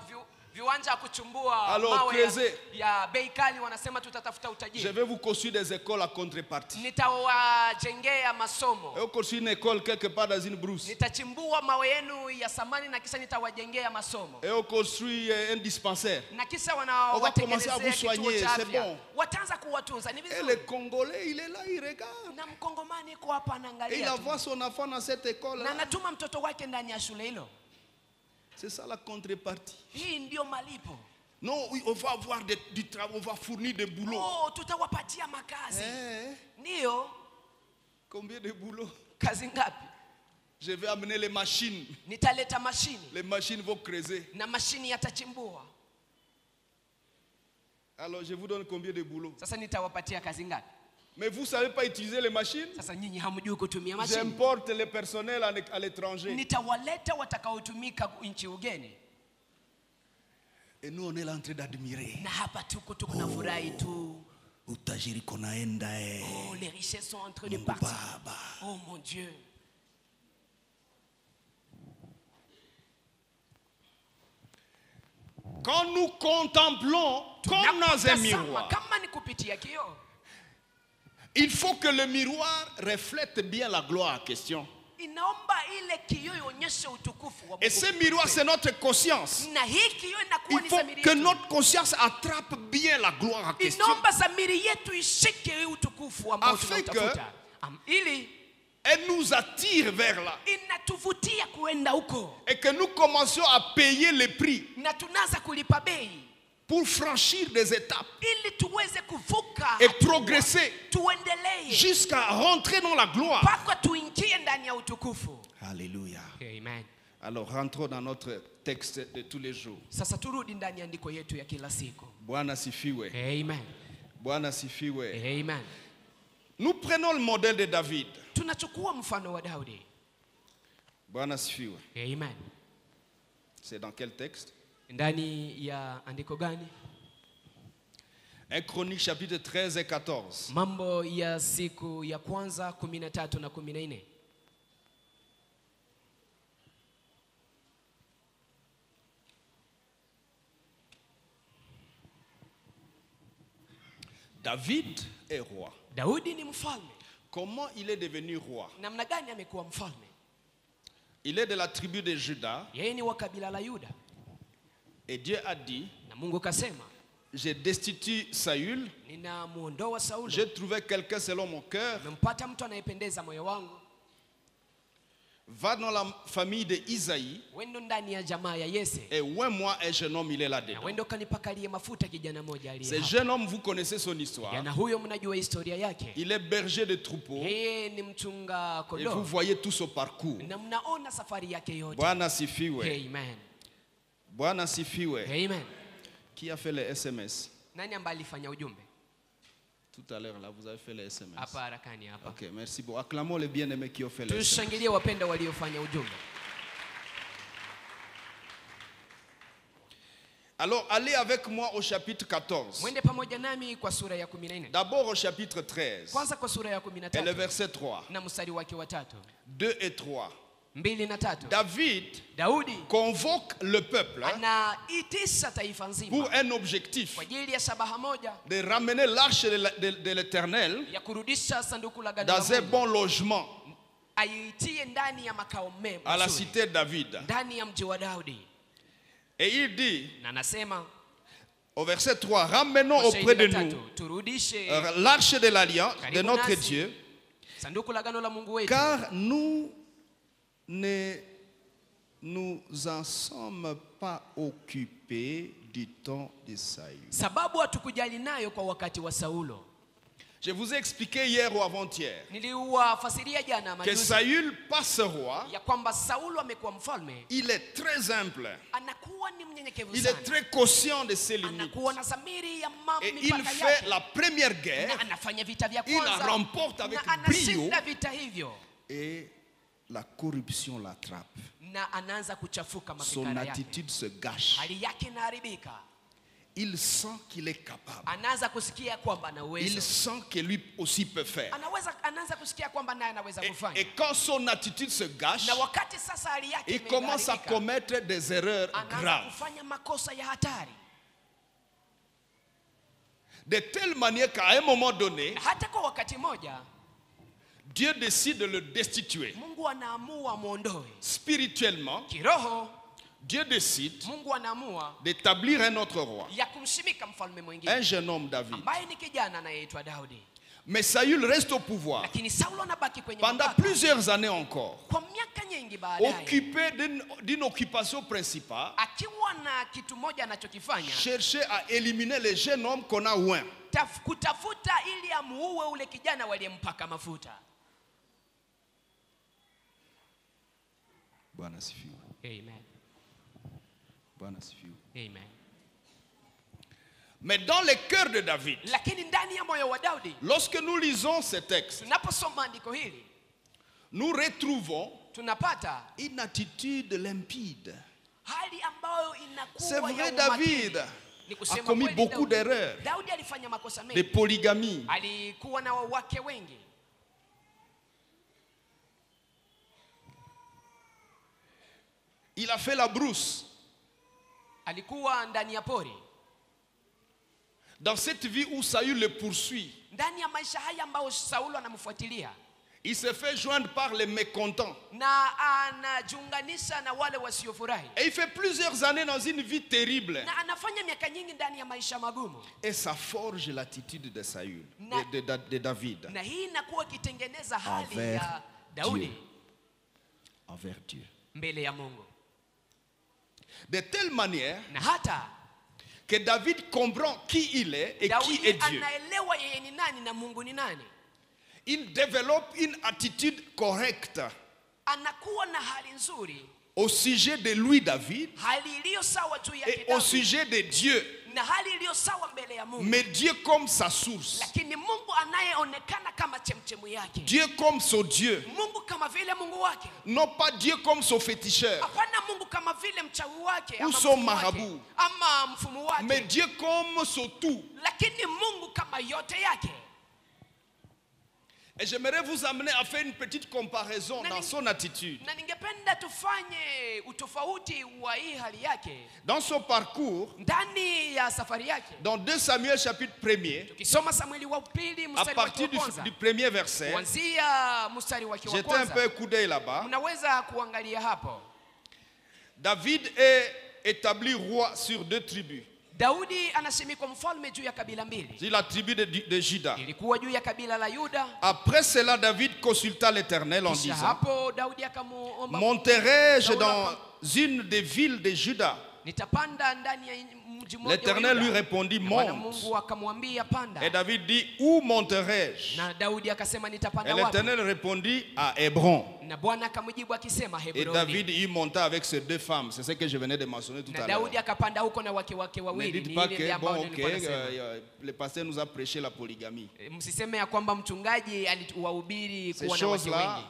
viwanja kuchumbua Alors, mawe creusez. ya bei kali wanasema tutatafuta Je utajiri. vais vous construire des écoles à contrepartie. Nitawajengea Et masomo, vous construisez une école quelque part dans une brousse. nitachimbua mawe yenu ya samani na kisha nitawajengea masomo, Et on construit un dispensaire. na kisha On va commencer à wanawatengenezea vous kituo soigner, cha c'est afya. bon. Wataanza kuwatunza, ni Et vizuri. le Congolais, il est là, il regarde. Na Mkongomani yuko hapa Et il anaangalia tu, envoie son enfant dans cette école. na anatuma mtoto wake ndani ya shule hilo. C'est ça la contrepartie. Hii ndio malipo. Non, oui, on va avoir du travail, on va fournir des boulots. Oh, tutawapatia makazi. Ndio. Combien de boulots? Kazi ngapi? Je vais amener les machines. Nitaleta mashini Les machines vont creuser. na mashini yatachimbua. Alors je vous donne combien de boulots? Sasa nitawapatia kazi ngapi? Mais vous ne savez pas utiliser les machines? Sasa nyinyi hamjui kutumia mashini. J'importe le personnel à l'étranger. Nitawaleta watakaotumika nchi ugeni. Et nous on est là en train d'admirer. Na hapa tuko tunafurahi tu. Utajiri konaenda Oh, les richesses sont en train de Mungu partir. Baba. Oh mon Dieu. Quand nous contemplons comme dans un miroir, Kama ni kupitia kioo, il faut que le miroir reflète bien la gloire en question. inaomba ile kioo ionyeshe utukufu wa Et Mungu. ce miroir, c'est notre conscience. Na hii kioo inakuwa Il ni faut dhamiri que yetu. notre conscience attrape bien la gloire en question. Inaomba dhamiri yetu ishike hii utukufu ambao Afin tunautafuta. Ili Elle nous attire vers là. inatuvutia kuenda huko. Et que nous commencions à payer le prix Na tunaanza kulipa bei pour franchir des étapes ili tuweze kuvuka et hatua. progresser Tuendelee jusqu'à rentrer dans la gloire. mpaka tuingie ndani ya utukufu. Alléluia. Amen. Alors rentrons dans notre texte de tous les jours. Sasa turudi ndani ya andiko yetu ya kila siku. Bwana sifiwe. Amen. Bwana sifiwe. Amen. Nous prenons le modèle de David. Tunachukua mfano wa Daudi. Bwana sifiwe. Amen. C'est dans quel texte? Ndani ya andiko gani? 1 Chronique chapitre 13 et 14. Mambo ya siku ya kwanza 13 na 14. David est roi. Daudi ni mfalme. Comment il est devenu roi? Namna gani amekuwa mfalme? Il est de la tribu de Juda. Yeye ni wa kabila la Yuda. Et Dieu a dit, Na Mungu kasema, j'ai destitué Saül. ninamuondoa Saulo. J'ai trouvé quelqu'un selon mon cœur. Nimempata mtu anayependeza moyo wangu. Va dans la famille de Isaïe. Wendo ndani ya jamaa ya Yese. Et ouais, moi, un jeune homme, il est Na là-dedans. wendo kanipakalie mafuta kijana moja aliye Ce hapa. jeune homme, vous connaissez son histoire. Kijana huyo mnajua historia yake. Il est berger de troupeaux. Yeye ni mchunga Et vous kondoo. voyez tout son parcours. Na mnaona safari yake yote. Bwana sifiwe. Amen. Bwana sifiwe. Amen. Qui a fait les SMS? Nani ambaye alifanya ujumbe? Tout à l'heure, là, vous avez fait les SMS. Hapa harakani hapa. Ok, merci beaucoup. Acclamons les bien-aimés qui ont fait les SMS. Tushangilie wapenda waliofanya ujumbe. Alors, allez avec moi au chapitre 14. Mwende pamoja nami kwa sura ya 14. D'abord au chapitre 13. Kwanza kwa sura ya Et le 13 verset 3. na mstari wake wa 3. 2 et 3. 2 na 3. David Daudi convoque le peuple anaitisha taifa pour nzima un objectif kwa ajili ya shabaha moja de ramener l'arche de l'Éternel ya kurudisha sanduku la agano dans la un Mungu, bon logement aitie ndani ya makao mema à la mazuri, cité de David. ndani ya mji wa Daudi. Et il dit Na nasema au verset 3, ramenons kwa auprès de shairi la nous tatu, turudishe l'arche de l'alliance de karibu notre nasi Dieu, sanduku la agano la Mungu wetu, car nous ne nous en sommes pas occupés du temps de Saül. sababu hatukujali nayo kwa wakati wa Saulo. Je vous ai expliqué hier ou avant-hier Niliwafasiria jana que majuzi Saül passe roi, ya kwamba Saulo amekuwa mfalme, il est très humble, anakuwa ni mnyenyekevu il est sana, très conscient de ses limites. anakuwa na dhamiri ya Et il mipaka fait yake, la première guerre na anafanya vita vya il la kwanza remporte avec na brio anashinda vita hivyo, et la corruption l'attrape. na anaanza kuchafuka Son mafikara yake, attitude se gâche. hali yake inaharibika, Il sent qu'il est capable. anaanza kusikia kwamba ana Il uwezo, sent que lui aussi peut faire. anaanza kusikia kwamba naye anaweza Et kufanya, quand son attitude se gâche, na wakati sasa hali yake il commence à imeharibika, commettre des erreurs anaanza graves. kufanya makosa ya hatari, De telle manière qu'à un moment donné, na hata kwa wakati moja Dieu décide de le destituer. Mungu anaamua muondoe Spirituellement, kiroho. Dieu décide Mungu anaamua d'établir un autre roi, ya kumshimika mfalme un mwingine jeune homme David. ambaye ni kijana anayeitwa Daudi, Mais Saül reste au pouvoir lakini Saulo anabaki kwenye pendant mamlaka plusieurs années encore, kwa miaka nyingi baadaye, occupé d'une occupation principale, akiwa na kitu moja anachokifanya, chercher à éliminer les jeunes hommes qu'on a oint. kutafuta ili amuue ule kijana waliyempaka mafuta. Bwana sifiwe. Amen. Bwana sifiwe. Amen. Mais dans le cœur de David, Lakini ndani ya moyo wa Daudi, lorsque nous lisons ce texte, tunaposoma andiko hili nous retrouvons tunapata une attitude limpide. hali ambayo C'est inakuwa vrai, ya David umakini. Ni a kusema commis kweli, beaucoup Daudi- d'erreurs, Daudi alifanya makosa de mengi, polygamie. alikuwa na wake wengi, Il a fait la brousse. alikuwa ndani ya pori, Dans cette vie où Saül le poursuit, ndani ya maisha haya ambayo Saulo anamfuatilia il se fait joindre par les mécontents. na anajiunganisha na wale wasiofurahi, Et il fait plusieurs années dans une vie terrible. na anafanya miaka nyingi ndani ya maisha magumu, Et ça forge l'attitude de Saül, Na- de David, na hii inakuwa ikitengeneza hali Envers ya Daudi Dieu. Envers Dieu. mbele ya Mungu, De telle manière na hata que David comprend qui il est et qui Daudi est Dieu. anaelewa yeye ni nani na Mungu ni nani. Il développe une attitude correcte Anakuwa na hali nzuri, au sujet de lui, David, hali iliyo sawa juu yake et au Daudi, sujet de Dieu. na hali iliyo sawa mbele ya Mungu, Mais Dieu comme sa source, lakini Mungu anayeonekana kama chemchemu yake, Dieu comme son Dieu, Mungu kama vile Mungu wake, non pas Dieu comme son féticheur, hapana Mungu kama vile mchawi wake Ou ama son mfumu wake, marabout. ama mfumu mais wake, Dieu comme son tout. lakini Mungu kama yote yake. Et j'aimerais vous amener à faire une petite comparaison dans son attitude. Na ningependa tufanye utofauti wa hii hali yake. Dans son parcours, Ndani ya safari yake. dans 2 Samuel chapitre 1er, Tukisoma Samueli wa pili à mstari partir wa kwanza. du premier verset, Kuanzia mstari wa jetez un kwanza. peu un coup d'œil là-bas. Unaweza kuangalia hapo. David est établi roi sur 2 tribus. Daudi anasimikwa mfalme juu ya kabila mbili. C'est la tribu de Juda. Ilikuwa juu ya kabila la Yuda. Après cela, David consulta l'Éternel en Kisha disant: hapo Daudi akamuomba, monterai-je Saul dans une des villes de Juda? nitapanda ndani ya mji mmoja wa L'Éternel lui Yuda. répondit: Bwana monte. Mungu akamwambia panda. Et David dit: où monterai-je? Na Daudi akasema Et nitapanda wapi? l'Éternel répondit: à Hébron. Na Bwana akamjibu akisema Et Hebroni. David y monta avec ses 2 femmes. C'est ce que je venais de mentionner tout Na à l'heure. Daudi akapanda huko na wake Ne wawili. dites Ni pas ile que, ambayo bon, ok, nilikuwa nasema. le pasteur nous a prêché la polygamie. Msiseme ya kwamba mchungaji alituwahubiri Ces kuwa na wake choses-là, wengi.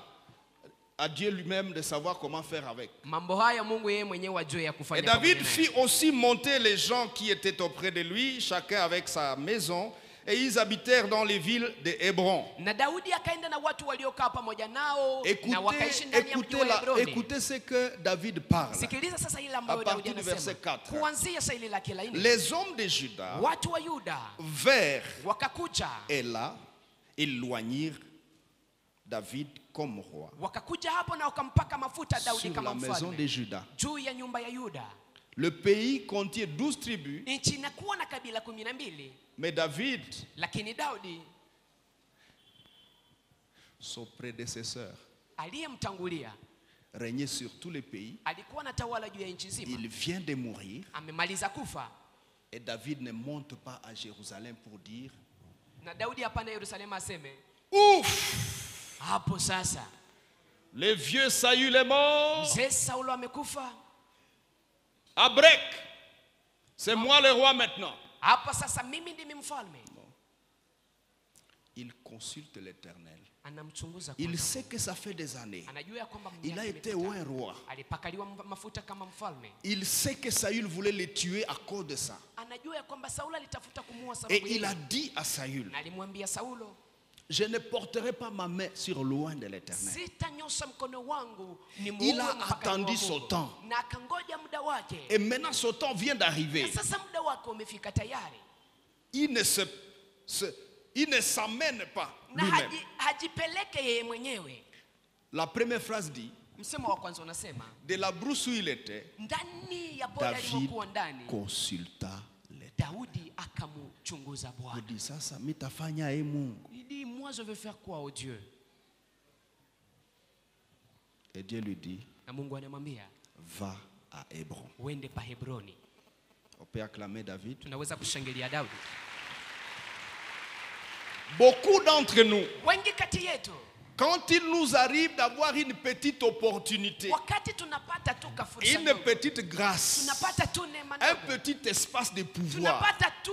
à Dieu lui-même de savoir comment faire avec. Mambo haya Mungu yeye mwenyewe ajue ya Et kufanya. David pamoja fit naye. aussi monter les gens qui étaient auprès de lui, chacun avec sa maison, et ils habitèrent dans les villes de Hébron. Na Daudi akaenda na watu waliokaa pamoja nao na wakaishi ndani ya mji Écoutez, wa Hebroni. écoutez ce que David parle. Sikiliza sasa ile ambayo À Daudi partir du anasema. verset 4. Kuanzia saa ile lake la 4. Les hommes de Juda Watu wa Yuda vers wakakuja. Ela éloignirent David comme roi Wakakuja hapo na wakampaka mafuta Daudi sur kama la maison de mfalme. Juda. Juu ya nyumba ya Yuda. Le pays contient 12 tribus, Nchi inakuwa na kabila 12. mais David, Lakini Daudi son prédécesseur, aliyemtangulia régnait sur tous les pays. alikuwa anatawala juu ya nchi nzima. Il vient de mourir Amemaliza kufa. et David ne monte pas à Jérusalem pour dire: Na Daudi hapana Yerusalemu aseme, ouf, hapo sasa le vieux Saül est mort, mzee Saulo amekufa. à break, c'est moi le roi maintenant. Hapa sasa mimi ndimi mfalme. Il consulte l'Éternel. Anamchunguza Il kwanza. sait que ça fait des années. Anajua ya kwamba Il a miaka été imepita. un roi. Alipakaliwa mafuta kama mfalme. Il sait que Saül voulait le tuer à cause de ça. Anajua ya kwamba Saulo alitafuta kumuua Et sababu il a hiyo. dit à Saül: Na alimwambia Saulo, je ne porterai pas ma main sur loin de l'Éternel. sitanyosha mkono wangu ni Il a attendu son temps. Na akangoja muda wake. Et maintenant son temps vient d'arriver. Na sasa muda wake umefika tayari. Il ne s'amène pas Na lui-même. hajipeleke yeye mwenyewe. La première phrase dit: Msemo wa kwanza unasema, de la brousse où il était, ndani ya pole David alimokuwa ndani, consulta l'Éternel. Daudi akamchunguza Il Bwana. dit: sasa mitafanya e Mungu. Il dit, moi je vais faire quoi au Dieu? Et Dieu lui dit: Na Mungu anamwambia, va à Hébron. uende pa Hebroni. On peut acclamer David. Tunaweza kushangilia Daudi. Beaucoup d'entre nous, Wengi kati yetu, quand il nous arrive d'avoir une petite opportunité, wakati tunapata tu kafursa une ndogo, petite grâce, tunapata tu neema un ndogo, petit espace de pouvoir, tunapata tu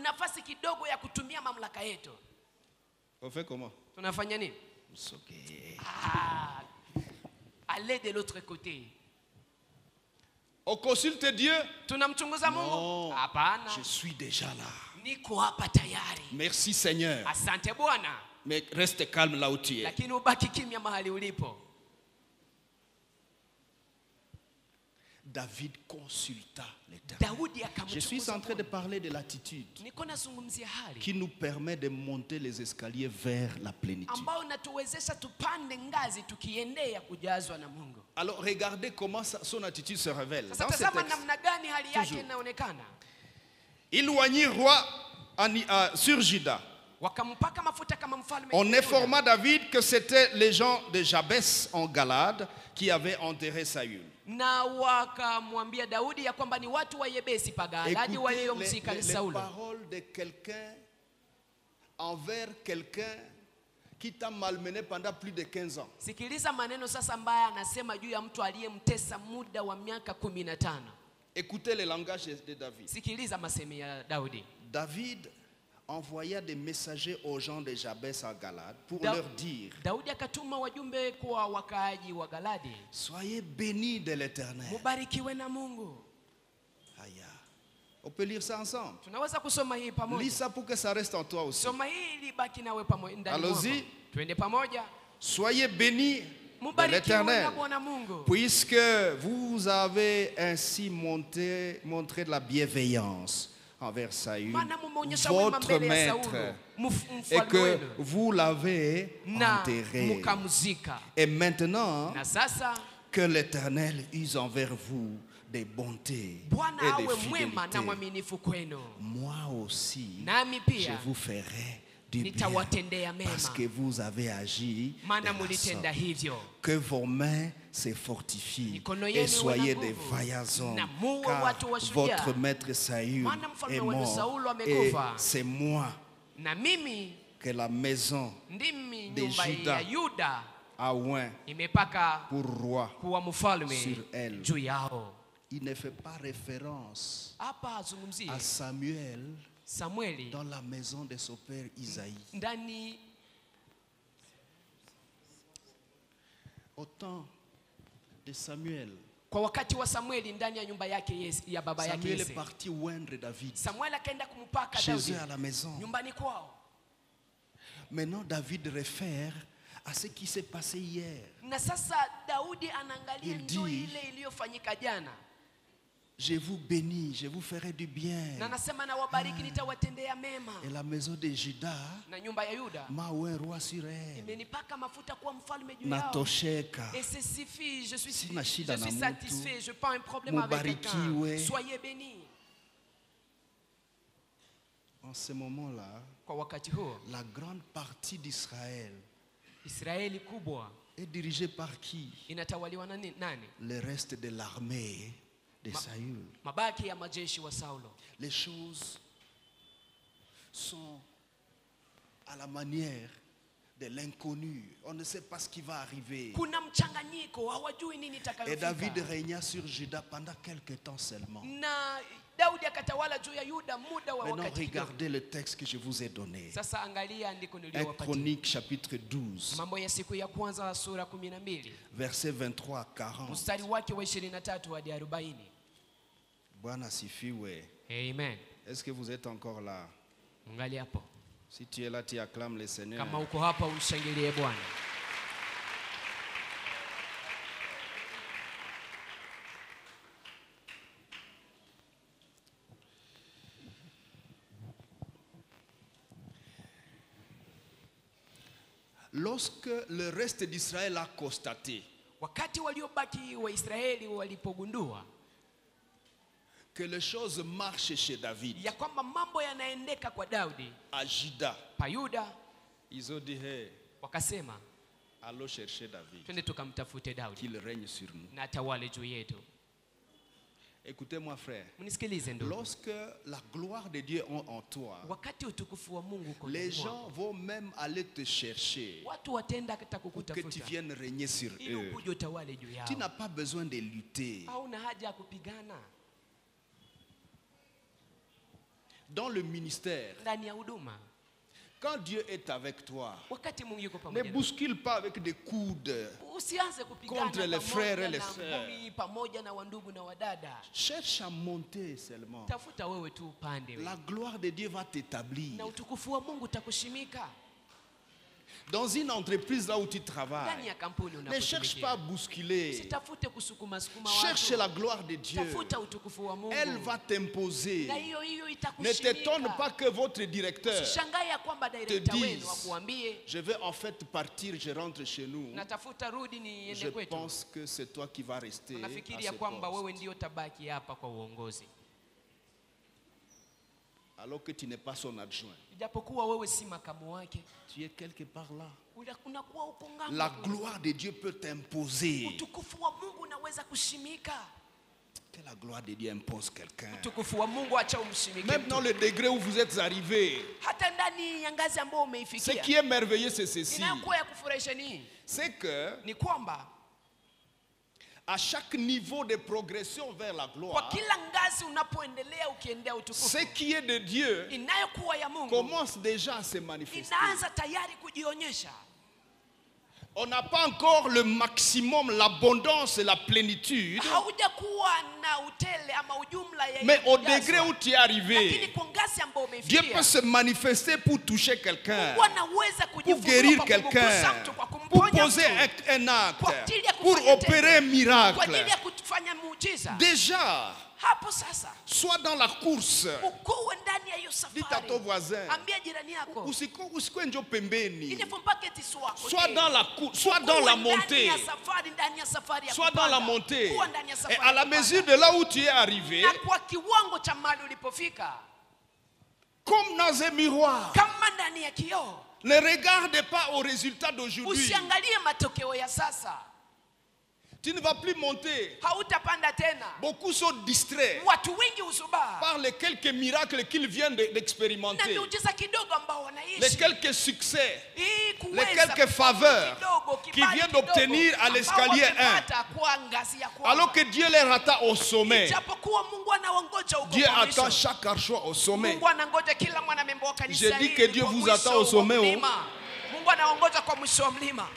nafasi kidogo ya kutumia mamlaka yetu, on fait comment? tunafanya nini? C'est ok. Ah, aller de l'autre côté. On consulte Dieu. Tunamchunguza Mungu? Non, Hapana. je suis déjà là. Niko hapa tayari. Merci Seigneur. Asante Bwana. Mais reste calme là où tu es. Lakini ubaki kimya mahali ulipo. David consulta l'Éternel. Daudi Je suis akamchunguza en train de Bwana. parler de l'attitude Niko nazungumzia hali qui nous permet de monter les escaliers vers la plénitude. ambao natuwezesha tupande ngazi tukiendea kujazwa na Mungu. Alors regardez comment son attitude se révèle. Sasa Dans ce tazama texte, namna gani hali yake Toujours. inaonekana. il loignit roi sur Juda. Wakampaka mafuta kama mfalme. On Yuda. informa David que c'était les gens de Jabès en Galade qui avaient enterré Saül. Na wakamwambia Daudi ya kwamba ni watu wa Yebesi Pagaladi Écoutez waliomzika les Saulo. paroles de quelqu'un envers quelqu'un qui t'a malmené pendant plus de 15 ans. Sikiliza maneno sasa ambaye anasema juu ya mtu aliyemtesa muda wa miaka 15. Écoutez le langage de David. Sikiliza masemi ya Daudi. David envoya des messagers aux gens de Jabès en Galade pour leur dire: Daudi akatuma wajumbe kwa wakaaji wa Galadi. soyez bénis de l'Éternel. Mubarikiwe na Mungu. Aya. On peut lire ça ensemble. Tunaweza kusoma hii pamoja. Lis ça pour que ça reste en toi aussi. Soma hii ili baki nawe pamoja ndani mwako. Allons-y. Twende pamoja. Soyez bénis de Mubarikiwe na l'Éternel, Bwana Mungu. puisque vous avez ainsi montré de la bienveillance envers Saül, Maana mumeonyesha wema votre mbele ya maître, Saulo, et mfalme que wenu, vous l'avez na enterré. mukamzika. Et maintenant, Na sasa que l'Éternel use envers vous des bontés Bwana et des awe mwema na fidélités. mwaminifu kwenu. Moi aussi, Nami je pia vous ferai du bien, nitawatendea parce mema. que vous avez agi de Maana la mulitenda sorte. hivyo. Que vos mains se fortifient Mikono et yenu soyez wana des nguvu. vaillants hommes, Na muwe car watu wa shujaa. votre maître Saül Maana mfalme est wenu mort Saulo et amekufa. c'est moi Na mimi que la maison ndimi de nyumba Juda ya Yuda a oint imepaka pour roi kuwa mfalme sur elle. juu yao. Il ne fait pas référence Hapa azungumzie à Samuel Samueli dans la maison de son père Isaïe. ndani Au temps de Samuel, kwa wakati wa Samueli ndani ya nyumba yake ya baba yake Samuel est Yese. parti oindre David Samuel akaenda kumpaka chez Daudi eux à la maison. nyumbani kwao. Maintenant, David réfère à ce qui s'est passé hier. Na sasa Daudi anaangalia Il ndio dit, ile iliyofanyika jana. Je vous bénis, je vous ferai du bien. Na anasema na wabariki nitawatendea mema. Et la maison de Juda Na nyumba ya Yuda m'a oint roi sur elle. imenipaka mafuta kuwa mfalme juu yao. Natosheka. Et c'est suffit, je suis Sina shida na mtu. satisfait, je pas un problème avec Mubarikiwe. quelqu'un. Soyez bénis. En ce moment-là, Kwa wakati huo la grande partie d'Israël Israeli kubwa est dirigée par qui? inatawaliwa na nani? Le reste de l'armée de Saül. Mabaki ya majeshi wa Saulo. Les choses sont à la manière de l'inconnu. On ne sait pas ce qui va arriver. Kuna mchanganyiko, hawajui nini Et David itakayofika. régna sur Juda pendant quelque temps seulement. Na Daudi akatawala juu ya Yuda muda wa Maintenant, wakati kidogo. regardez le texte que je vous ai donné. Sasa angalia andiko 1 niliyowapatia. Chronique chapitre 12, Mambo ya siku ya kwanza sura 12 versets 23 à 40. mstari wake wa 23 hadi 40. Bwana sifiwe. Amen. Est-ce que vous êtes encore là? Angalia hapo. Si tu es là, tu acclames le Seigneur. Kama uko hapa umshangilie Bwana. Lorsque le reste d'Israël a constaté Wakati waliobaki wa Israeli walipogundua que les choses marchent chez David, ya kwamba mambo yanaendeka kwa Daudi à Juda, pa Yuda, ils ont dit, hey, wakasema allons chercher David, twende tukamtafute Daudi qu'il règne sur nous. na atawale juu yetu. Écoutez-moi, frère. Mnisikilize ndugu. Lorsque la gloire de Dieu est en toi, Wakati utukufu wa Mungu uko les ndani gens mwako, vont même aller te chercher watu wataenda hata pour que tu kukutafuta viennes régner sur ili eux. ukuje utawale juu yao. Tu n'as pas besoin de lutter. Hauna haja ya kupigana Dans le ministère, ndani ya huduma. quand Dieu est avec toi, Wakati Mungu yuko ne pamoja nawe, bouscule pas avec des coudes. usianze kupigana contre les frères et les na sœurs. ngumi pamoja na wandugu na wadada. Cherche à monter seulement. Tafuta wewe tu upande La wewe. gloire de Dieu va t'établir. Na utukufu wa Mungu utakushimika Dans une entreprise là où tu ndani travailles, ya kampuni ne cherche pas à unapotumikia. bousculer. Usitafute kusukuma sukuma Cherche watu. la gloire de Dieu. Tafuta utukufu wa Mungu. Elle va t'imposer. Na hiyo Ne itakushimika. t'étonne pas que votre directeur Usishangae ya kwamba te director wenu dise, akuambie je vais en fait partir, je rentre chez nous. natafuta rudi Je niende kwetu. pense que c'est toi qui vas rester à Unafikiri ya ce kwamba wewe poste. ndio tabaki hapa kwa uongozi. Alors que tu n'es pas son adjoint. Ijapokuwa wewe si makamu wake. Tu es quelque part là. Unakuwa uko ngambo. La gloire de Dieu peut t'imposer. Utukufu wa Mungu unaweza kushimika. Que la gloire de Dieu impose quelqu'un. Utukufu wa Mungu acha umshimike. Même dans le degré où vous êtes arrivé, Hata ndani ya ngazi ambayo ce umeifikia. qui est merveilleux, c'est ceci. Inayokuwa ya kufurahisha ni C'est que ni kwamba à chaque niveau de progression vers la kwa gloire, kila ngazi unapoendelea ukiendea utukufu, ce qui est de Dieu inayokuwa ya Mungu commence déjà à se manifester. inaanza tayari kujionyesha. On n'a pas encore le maximum, l'abondance et la plénitude. haujakuwa na utele ama ujumla ya Mais au kujazwa. degré où tu es Lakini arrivé, kwa ngazi ambayo Dieu umefikia, peut se manifester pour toucher quelqu'un, Mungu anaweza pour kujifunua guérir kwa kumgusa quelqu'un, mtu, kwa pour kumponya poser mtu, un acte, kwa ajili ya pour kufanya opérer un tendo, kwa miracle. ajili ya kufanya muujiza. Déjà, Hapo sasa sois dans la course. ukuwe ndani ya hiyo Dites à safari. ton voisin, Ambia jirani yako, usikwe njo pembeni. ile mpaketi swako. Sois dans la course, sois dans la montée. Ndani ya safari ya Sois dans la kupanda. montée. Kuwa ndani ya Et safari à la ya kupanda. mesure de là où tu es arrivé, Na kwa kiwango cha mahali ulipofika, comme dans un miroir, kama ndani ya kioo, ne regarde pas au résultat d'aujourd'hui. usiangalie matokeo ya sasa. Tu ne vas plus monter. Hautapanda tena. Beaucoup sont distraits Watu wengi husubaa par les quelques miracles qu'ils viennent na d'expérimenter, miujiza kidogo ambao les wanaishi, quelques succès, Hii les kuweza quelques kufanya faveurs kidogo, qu'ils kibali viennent kidogo, d'obtenir à ambao l'escalier 1, wamepata kwa ngazi ya kwanza. alors que Dieu les attend au sommet. Ijapokuwa Mungu anaongoja huko Dieu kwa attend mwisho. chaque archois au sommet. Mungu anangoja kila mwanamembo wa kanisa Je dis hili que Dieu kwa vous mwisho attend au wa sommet, oh. mlima. Mungu anaongoja kwa mwisho wa mlima.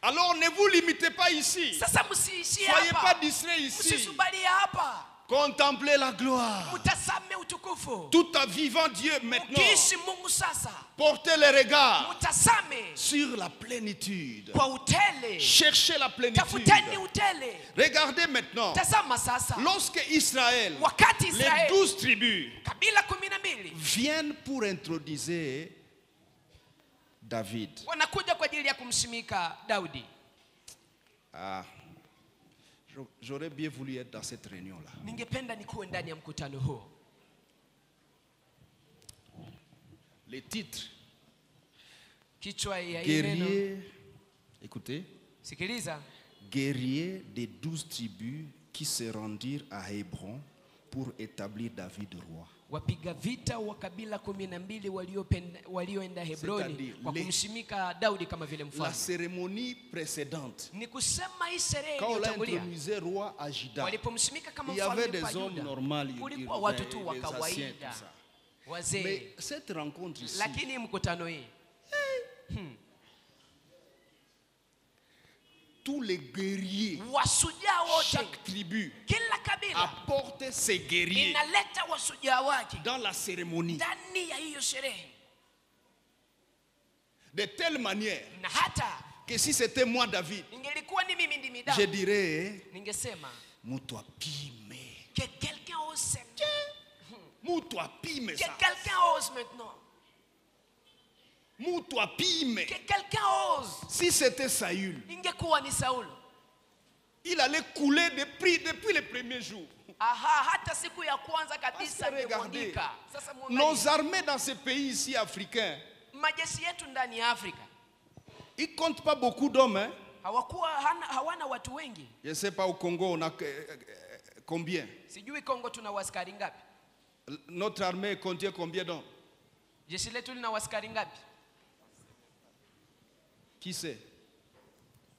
Alors ne vous limitez pas ici. Sasa msiishie Soyez pas hapa. distraits ici. Msisubalie hapa. Contemplez la gloire. Mtazame utukufu. Tout en vivant Dieu maintenant. Ukiishi Mungu sasa, Portez les regards mtazame sur la plénitude. kwa utele. Cherchez la plénitude. Tafuteni utele. Regardez maintenant. Tazama sasa. Lorsque Israël, Wakati les Israeli, 12 tribus, kabila 12 viennent pour introduire David. wanakuja kwa ajili ya kumshimika Daudi. Ah, j'aurais bien voulu être dans cette réunion-là. Ningependa nikuwe ndani ya mkutano huo. Les titres. Kichwa ya hii neno, Guerrier, écoutez, sikiliza, guerrier des 12 tribus qui se rendirent à Hébron pour établir David roi. wapiga vita wa kabila 12 walioenda Hebroni C'est-à-dire, kwa kumshimika Daudi kama vile La mfalme. cérémonie précédente, Ni kusema hii sherehe quand on l'a iliyotangulia, intronisé roi à Juda, walipomshimika kama il y avait mfalme pa des hommes Yuda, normaux, kulikuwa watu tu wa des anciens, kawaida, tout ça. wazee. Mais cette rencontre ici, Lakini mkutano hii, tous les guerriers, wasujaa wote, chaque tribu kila kabila apporte ses guerriers inaleta wasujaa wake dans la cérémonie. ndani ya hiyo sherehe, De telle manière na hata que si c'était moi David, ingelikuwa ni mimi ndimi je Daudi, dirais, ningesema moutoua pime. que quelqu'un ose, Moutoua pime que ça. quelqu'un ose maintenant, Moutoua pime. que quelqu'un ose. Si c'était Saül, Ingekuwa ni Saulo, il allait couler depuis les premiers jours. aha, hata siku ya kwanza Parce kabisa que regardez, angemwangika. Sasa nos muangalie, armées dans ce pays ici africain, majeshi yetu ndani ya Afrika ils ne comptent pas beaucoup d'hommes. Hein? hawana watu wengi. Je ne sais pas au Congo, on a combien. Sijui Kongo tuna waskari ngapi? Notre armée contient combien d'hommes? Jeshi letu lina waskari ngapi? Qui sait?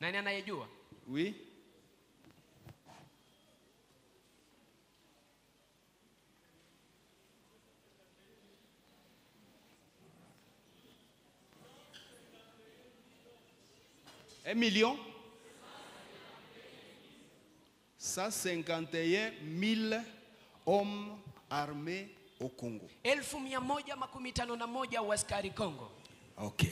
Nani anayejua? Oui? Un million? 151 000 hommes armés au Congo. 1151 waskari Kongo. Ok.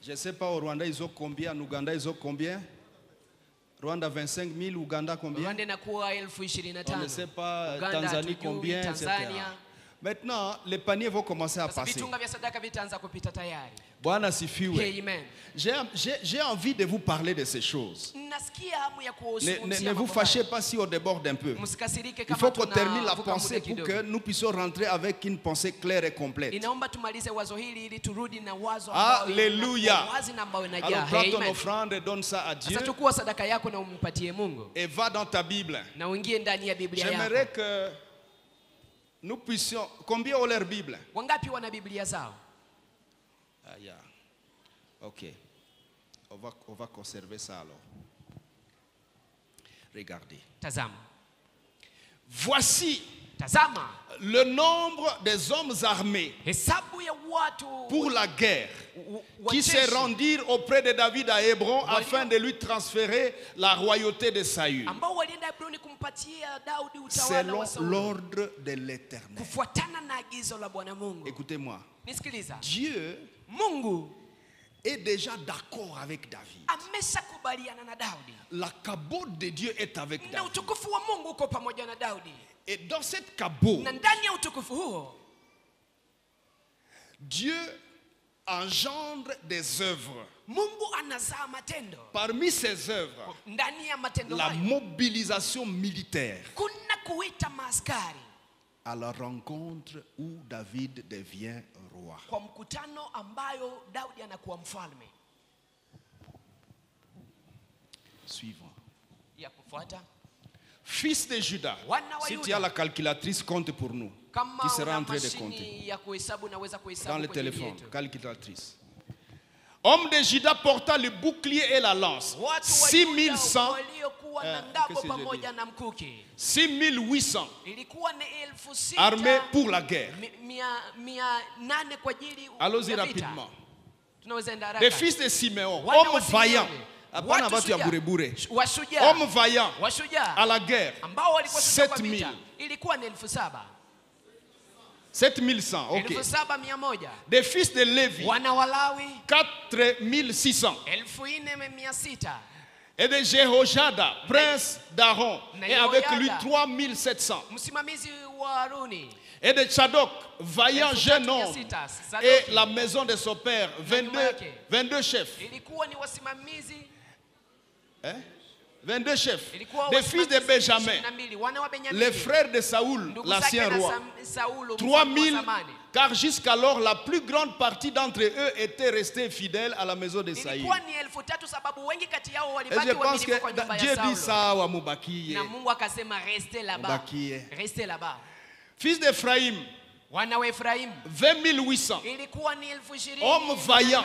Je ne sais pas au Rwanda ils ont combien, en Ouganda ils ont combien? Rwanda 25 000, Ouganda combien? Rwanda inakuwa 25,000. On ne sait pas, Uganda Tanzanie hatujui, combien, etc. Tanzania. Maintenant, les paniers vont commencer à Sasa passer. vitunga vya sadaka vitaanza kupita tayari. Bwana sifiwe. Amen. J'ai envie de vous parler de ces choses. Nasikia hamu ya Ne kuhusu. vous fâchez pas si on déborde un peu. Msikasirike Il kama faut qu'on termine la tunavuka pensée muda pour kidogo. que nous puissions rentrer avec une pensée claire et complète. Inaomba tumalize wazo hili ili turudi na wazo Alléluia. linakuwa wazi na ambayo inajaa. Alors prends ton Amen. offrande et donne ça à Dieu. Sasa chukua sadaka yako na umpatie Mungu Et va dans ta Bible. na uingie ndani ya Biblia J'aimerais yako. que nous puissions... Combien ont leur Bible? Wangapi wana Biblia zao? Ah, yeah. Ok. On va conserver ça alors. Regardez. Tazama. Voici Tazama le nombre des hommes armés hesabu ya watu pour la guerre qui se wajeshi rendirent auprès de David à Hébron afin de lui transférer la royauté de Saül, ambao walienda Hebroni kumpatia Daudi utawala selon wa Sauli l'ordre de l'Éternel. kufuatana na agizo la Bwana Mungu. Écoutez-moi, Nisikiliza, Dieu Mungu est déjà d'accord avec David. ameshakubaliana na Daudi La cabot de Dieu est avec na David. utukufu wa Mungu uko pamoja na Daudi, Et dans cette cabot, na ndani ya utukufu huo Dieu engendre des œuvres. Mungu anazaa matendo. Parmi ces œuvres, Ndani ya matendo la hayo mobilisation militaire kuna kuita maaskari à la rencontre où David devient roi. kwa mkutano ambayo Daudi anakuwa mfalme. Suivant. Ya kufuata, Fils de Judas. Wana wa Si Yuda. tu as la calculatrice, compte pour nous. kama Qui sera una en train de compter mashini ya kuhesabu naweza dans kuhesabu le kwa ajili téléphone. yetu. Calculatrice. Homme de Judas porta le bouclier et la lance. Watu wa 6100, Yuda waliokuwa na ngabo qu'est-ce que j'ai pamoja na mkuki 6800 ilikuwa ni 6,000 armés pour la guerre. mia nane kwa ajili Allons-y ya vita. rapidement. Tunaweza enda Des haraka. fils de Simeon, Wana wa hommes Simeoni, vaillants. Hapana watu watu ya shujaa. burebure. Washujaa. Hommes vaillants à Washujaa la guerre. ambao walikuwa shujaa kwa 7000. vita ilikuwa ni 7,000. 7100, ok. 7,100. Des fils de Lévi, Wana wa Lawi 4600. 4,600. Et de Jéhojada, prince d'Aaron, Na et avec lui Yehoyada. 3700. Msimamizi wa Haruni Et de Tchadok, vaillant jeune homme, 3,600. et Sadoki la maison de son père, 22 chefs. ilikuwa ni wasimamizi, Hein? 22 chefs. ilikuwa Des fils de wasimamizi Benjamin, 22, wana wa Benyamini, les frères de Saoul, ndugu l'ancien zake na roi. Saulo, mfalme wa 3000, zamani. car jusqu'alors la plus grande partie d'entre eux étaient restés fidèles à la maison de Saïd. Ilikuwa ni 3,000 sababu wengi kati yao Et walibaki je pense waaminifu kwa nyumba que Dieu ya dit Saulo. ça à Moubakiye. Na Mungu akasema restez là-bas. Mubakie. Restez là-bas. Fils d'Ephraïm, Wana wa Efraimu 20 800. ilikuwa ni 20,000 Hommes vaillants,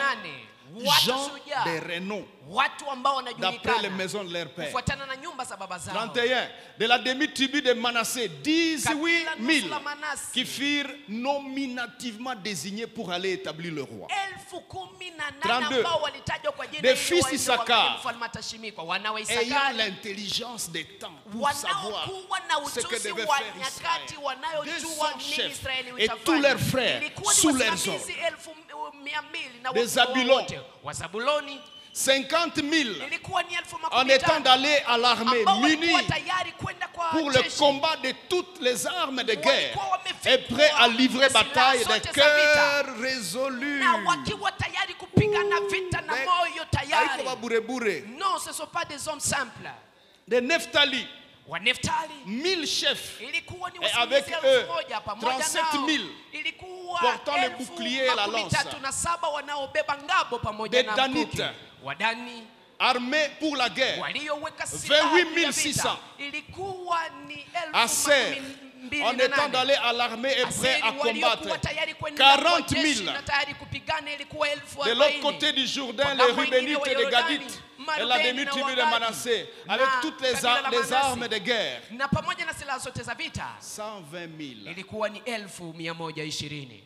watu gens shujaa, de renom, watu ambao d'après les wanajulikana maisons de leur père. kufuatana na nyumba za baba zao. 31. De la demi-tribu de Manassé, 18 Kabila nusu 000 la Manase, qui furent nominativement désignés pour aller établir le roi. 18,000 32. ambao walitajwa kwa jina Des ili fils waende Issachar. wakati mfalme atashimikwa. Wana wa Ayant Isakari l'intelligence des temps pour savoir wanaokuwa na ce que ujuzi devait wa faire nyakati, Israël. wanayojua 200 nini chefs Israeli et itafanya. tous leurs frères Ilikuwa ni sous leurs wasimamizi 200,000 na De wakuu Zabulon. wote wa Zabuloni 50 000 ilikuwa ni en étant 15,000 d'aller à l'armée ambao munis walikuwa tayari kwenda kwa pour le jeshi. combat de toutes les armes de guerre Walikuwa wamefikwa et prêts à livrer na silaha bataille zote de za cœur résolu. na wakiwa tayari kupigana vita na Mais- moyo tayari. Haiko baburebure. Non, ce ne sont pas des hommes simples. De Nephtali, Wa Neftali 1000 chefs ilikuwa ni Et avec wasimamizi eux, 1,000 pamoja 37,000 nao ilikuwa portant le bouclier et la lance. 37,000 wanaobeba ngabo pamoja Des na Danites. mkuki. Wadani armés pour la guerre. walioweka silaha 28,600. ilikuwa ni Aser, en étant d'aller à l'armée et prêts à combattre. 40 000. De l'autre côté du Jourdain, les Rubénites et les Gadites et la demi-tribu de Manassé, avec toutes les armes de guerre. na pamoja na silaha zote za vita 120 000. ilikuwa ni 120,000.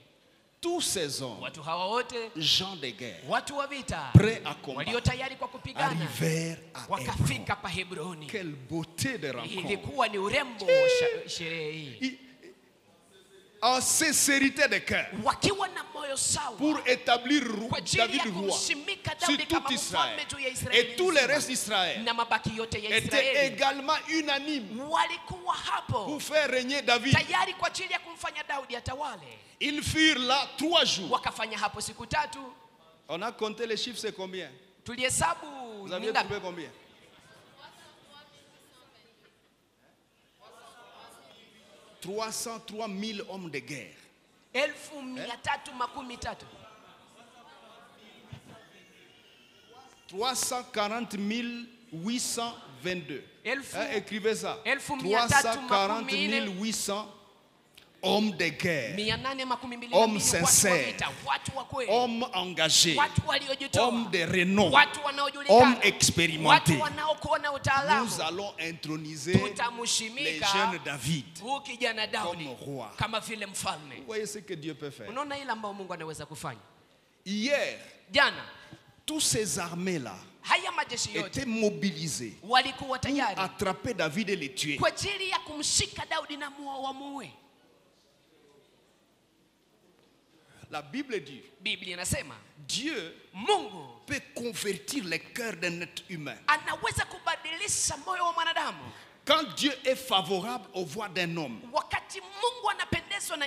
Tous ces hommes, Watu hawa wote gens de guerre, watu wa vita prêts à walio combattre, tayari kwa kupigana arrivèrent à Hébron. wakafika pa Hebroni. Quelle beauté de rencontre. Ilikuwa ni urembo wa sherehe hii, En sincérité de cœur, wakiwa na moyo sawa pour établir kwa ajili David ya roi kumshimika sur Daudi kama tout Israël. mfalme juu ya Israeli Et tout le nzima. reste d'Israël Na mabaki yote ya était Israeli également unanime walikuwa hapo pour faire régner David. tayari kwa ajili ya kumfanya Daudi atawale. Ils furent là 3 jours. Wakafanya hapo siku 3. On a compté les chiffres, c'est combien? Tulihesabu Vous ni aviez ngapi? trouvé combien? 303 000 hommes de guerre. 313. 340 822. Elfu- Hein, écrivez ça. 1340 340 800. hommes de guerre, hommes sincères, hommes engagés, hommes de renom, hommes expérimentés. Nous allons introniser les jeunes David comme roi. Vous voyez ce que Dieu peut faire. Hier, tous ces armées-là étaient mobilisées pour attraper David et le tuer. La Bible dit, Dieu peut convertir les cœurs d'un être humain. Quand Dieu est favorable aux voies d'un homme,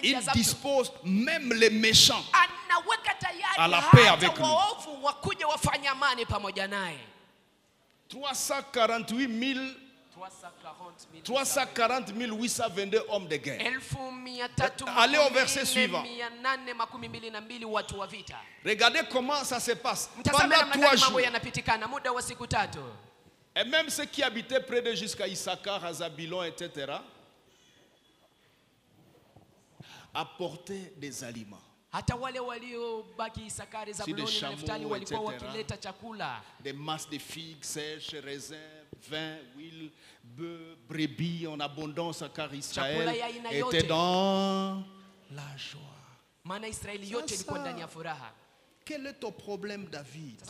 il dispose même les méchants à la paix avec lui. 340 822 hommes de guerre. Allez au verset suivant. Regardez comment ça se passe. Pendant 3 jours. Et même ceux qui habitaient près de jusqu'à Issachar, à Zabilon, etc., apportaient des aliments. Si des chameaux, etc., des masses de figues sèches, raisins, vin, huile, bœufs, brebis en abondance, car Israël était dans la joie. Quel est ton problème, David?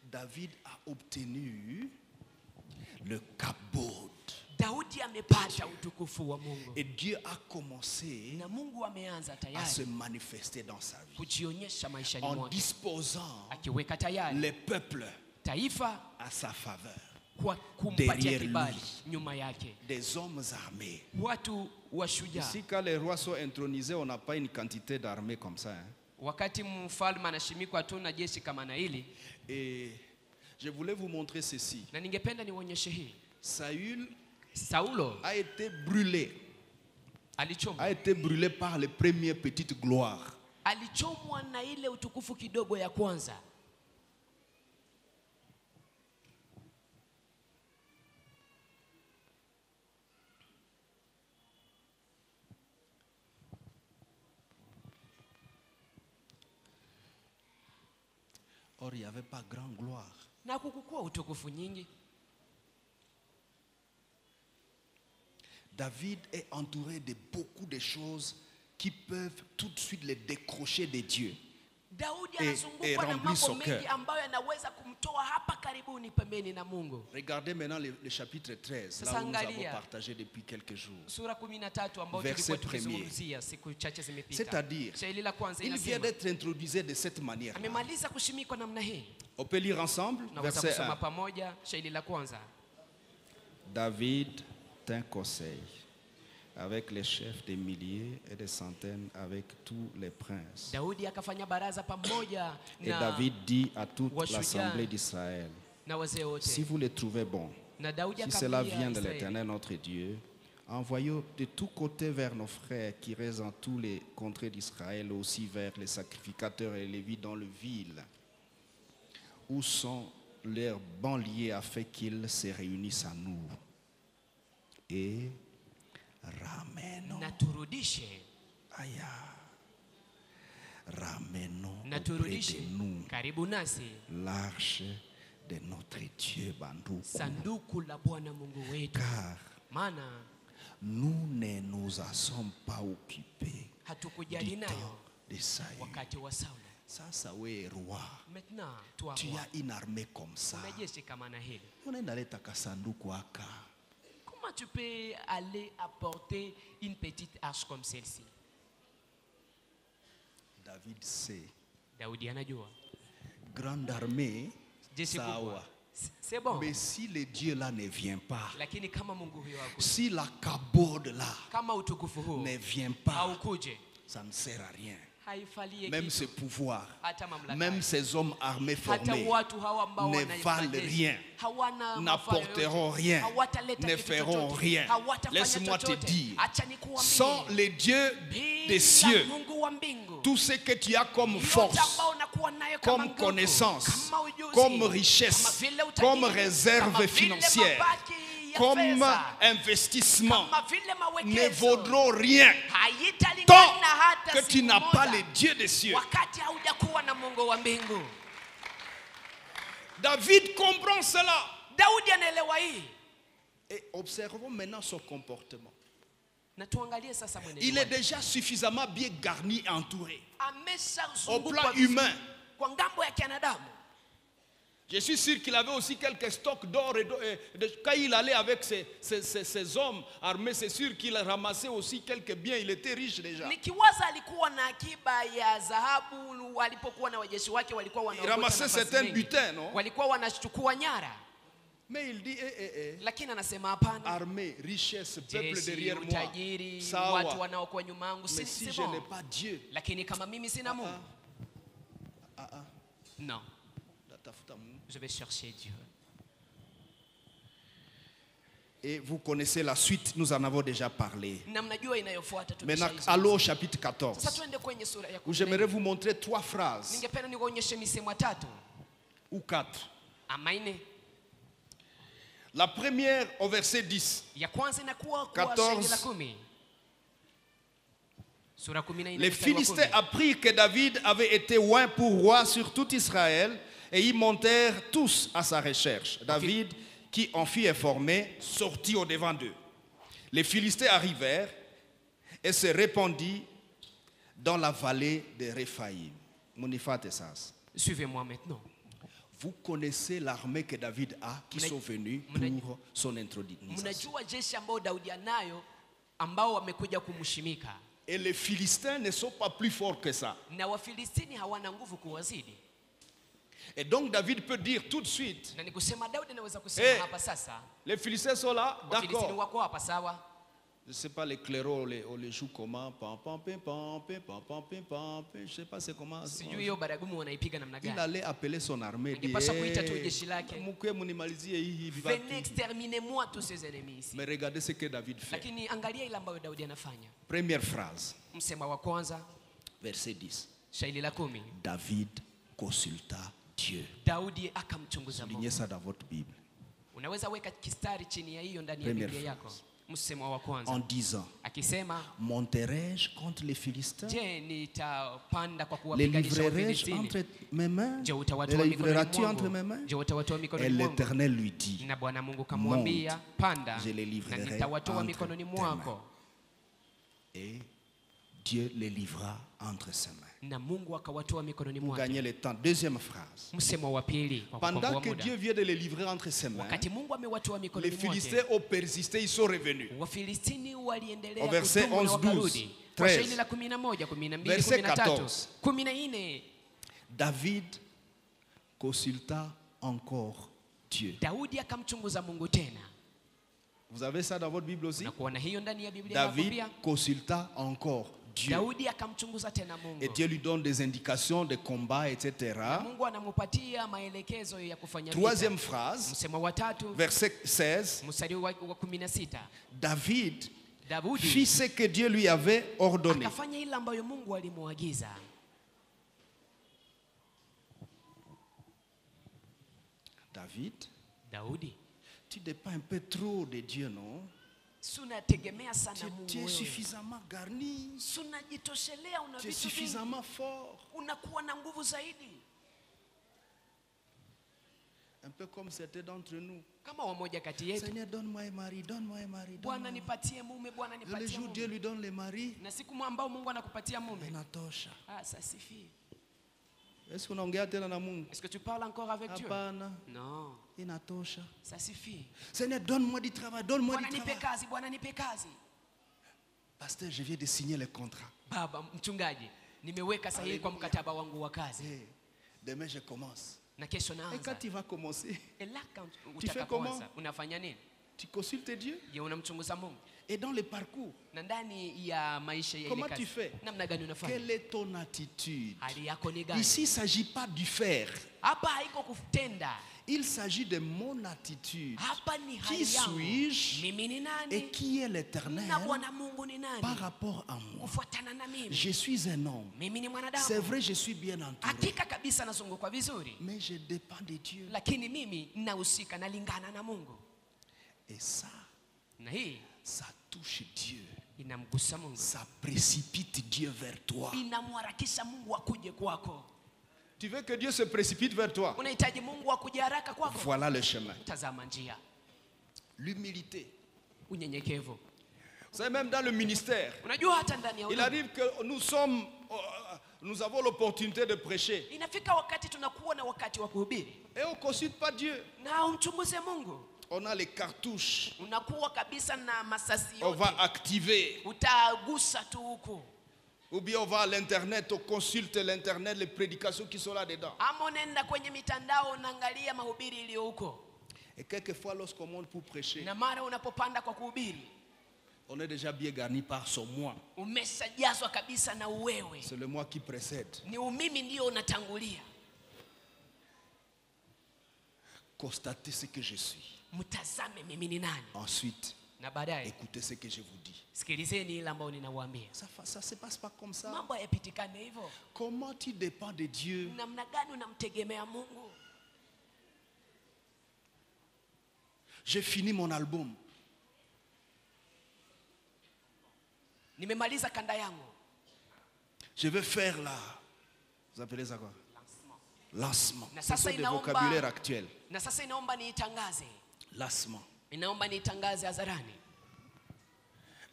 David a obtenu le kabod. Et Dieu a commencé à se manifester dans sa vie en disposant les peuples à sa faveur. Derrière lui, des hommes armés. Ici, quand les rois sont intronisés, on n'a pas une quantité d'armées comme ça. Et je voulais vous montrer ceci. Saül a été brûlé. A été brûlé par les premières petites gloires. Or, il n'y avait pas grande gloire. David est entouré de beaucoup de choses qui peuvent tout de suite les décrocher de Dieu et remplir son cœur. Regardez maintenant le chapitre 13, là où nous avons partagé depuis quelques jours. Verset 1er. C'est-à-dire, il vient d'être introduit de cette manière. On peut lire ensemble, verset 1. David tint conseil avec les chefs des milliers et des centaines, avec tous les princes. Et David dit à toute l'assemblée d'Israël, si vous les trouvez bons, si cela vient de l'Éternel notre Dieu, envoyons de tous côtés vers nos frères qui restent dans tous les contrées d'Israël, aussi vers les sacrificateurs et les Lévites dans le ville, où sont leurs banlieues, afin qu'ils se réunissent à nous. Et ramenons auprès de nous l'arche de notre Dieu Banduku. Car nous ne nous en sommes pas occupés du temps de Saül. Ça, Saül est roi. Tu as une armée comme ça. On est allé à Sanduku aka. Comment tu peux aller apporter une petite arche comme celle-ci? David sait. Grande armée, sawa. C'est bon. Mais si le Dieu là ne vient pas, si la kabod là ne vient pas, ça ne sert à rien. Même ce pouvoir, même ces hommes armés formés ne valent rien, n'apporteront rien, ne feront rien. Laisse-moi te dire, sans les dieux des cieux, tout ce que tu as comme force, comme connaissance, comme richesse, comme réserve financière, comme investissement ne vaudront rien tant que tu n'as pas le Dieu des cieux. David comprend cela. Et observons maintenant son comportement. Il est déjà suffisamment bien garni et entouré. Au plan humain. Je suis sûr qu'il avait aussi quelques stocks d'or. Quand il allait avec ses hommes armés, c'est sûr qu'il ramassait aussi quelques biens. Il était riche déjà. Il ramassait certains butins, non? Mais il dit, armée, richesse, peuple derrière moi. Mais si je n'ai pas Dieu, non, je vais chercher Dieu. Et vous connaissez la suite, nous en avons déjà parlé. Maintenant, allons au chapitre 14, où j'aimerais vous montrer 3 phrases, ou 4. La première au verset 10. 14. Les Philistins apprirent que David avait été oint pour roi sur tout Israël et ils montèrent tous à sa recherche. David, qui en fut informé, sortit au devant d'eux. Les Philistins arrivèrent et se répandit dans la vallée de Réphaïm. Suivez-moi maintenant. Vous connaissez l'armée que David a qui sont venus pour son intronisation. Et les Philistins ne sont pas plus forts que ça. Et donc David peut dire tout de suite, hey, les Philistins sont là, d'accord. Je ne sais pas les clairots, on les joue comment. Je ne sais pas c'est comment. Il allait appeler son armée. Venez exterminez-moi tous ces ennemis ici. Mais regardez ce que David fait. Première phrase. Verset 10. David consulta Dieu. Soulignez ça dans votre Bible. Première phrase. En disant, monterai-je contre les Philistins? Les livrerai-je entre mes mains? Les livreras-tu entre mes mains? Et l'Éternel lui dit, monte, je les livrerai entre tes mains. Et Dieu les livra entre ses mains. Vous gagnez le temps. Deuxième phrase. Pendant que Dieu vient de les livrer entre ses mains, les Philistins ont persisté, ils sont revenus. Au verset 11, 12, 13. Verset 14. David consulta encore Dieu. Vous avez ça dans votre Bible aussi? David consulta encore Dieu. Et Dieu lui donne des indications de combat, etc. Troisième phrase, verset 16. David fit ce que Dieu lui avait ordonné. David, tu dépends un peu trop de Dieu, non? Tu es suffisamment garni. Tu es suffisamment fort. Un peu comme certains d'entre nous. Seigneur, donne-moi un mari, donne-moi un mari. Le jour où Dieu lui donne les maris, inatosha. Ça suffit. Est-ce que tu parles encore avec Dieu? Non. Inatosha. Ça suffit. Seigneur, donne-moi du travail, donne-moi du travail. Pasteur, je viens de signer le contrat. Demain je commence. Et quand tu vas commencer, tu fais comment? Tu consultes Dieu. Et dans le parcours, comment tu fais? Quelle est ton attitude? Ici, il ne s'agit pas du faire. Il s'agit de mon attitude. Qui suis-je et qui est l'Éternel par rapport à moi? Je suis un homme. C'est vrai, je suis bien entouré. Mais je dépends de Dieu. Et ça, na hii ça touche Dieu. inamgusa Mungu. Ça précipite Dieu vers toi. Inamharakisha Mungu akuje kwako. Tu veux que Dieu se précipite vers toi? Unahitaji Mungu akuje haraka kwako? Voilà le chemin. Tazama njia. L'humilité. Unyenyekevu. Vous savez, même dans le ministère, Unajua hata ndani ya il arrive que nous avons l'opportunité de prêcher. inafika wakati tunakuwa na wakati wa kuhubiri. Et on ne consulte pas Dieu. Na umchunguze Mungu. On a les cartouches. Unakuwa kabisa na masasi yote. On va activer. Utagusa tu huko. Ou bien on va à l'internet, on consulte l'internet, les prédications qui sont là-dedans. Ama unaenda kwenye mitandao unaangalia mahubiri iliyo huko. Et quelquefois lorsqu'on monte pour prêcher, Na mara unapopanda kwa kuhubiri, on est déjà bien garni par son moi. umeshajazwa kabisa na uwewe. C'est le moi qui précède. Ni umimi ndio unatangulia. Constatez ce que je suis. Mtazame mimi ni nani. Ensuite, Na baadaye écoutez ce que je vous dis. sikilizeni ile ambayo ninawaambia. Ça se passe pas comme ça. Mambo yapitikane hivyo. Comment tu dépends de Dieu? Namna gani unamtegemea Mungu? J'ai fini mon album. Nimemaliza kanda yangu. Je vais faire là. Vous appelez ça quoi? Lancement. Na C'est sasa le vocabulaire actuel. Na sasa inaomba niitangaze. Lancement. Inaomba niitangaze hadharani.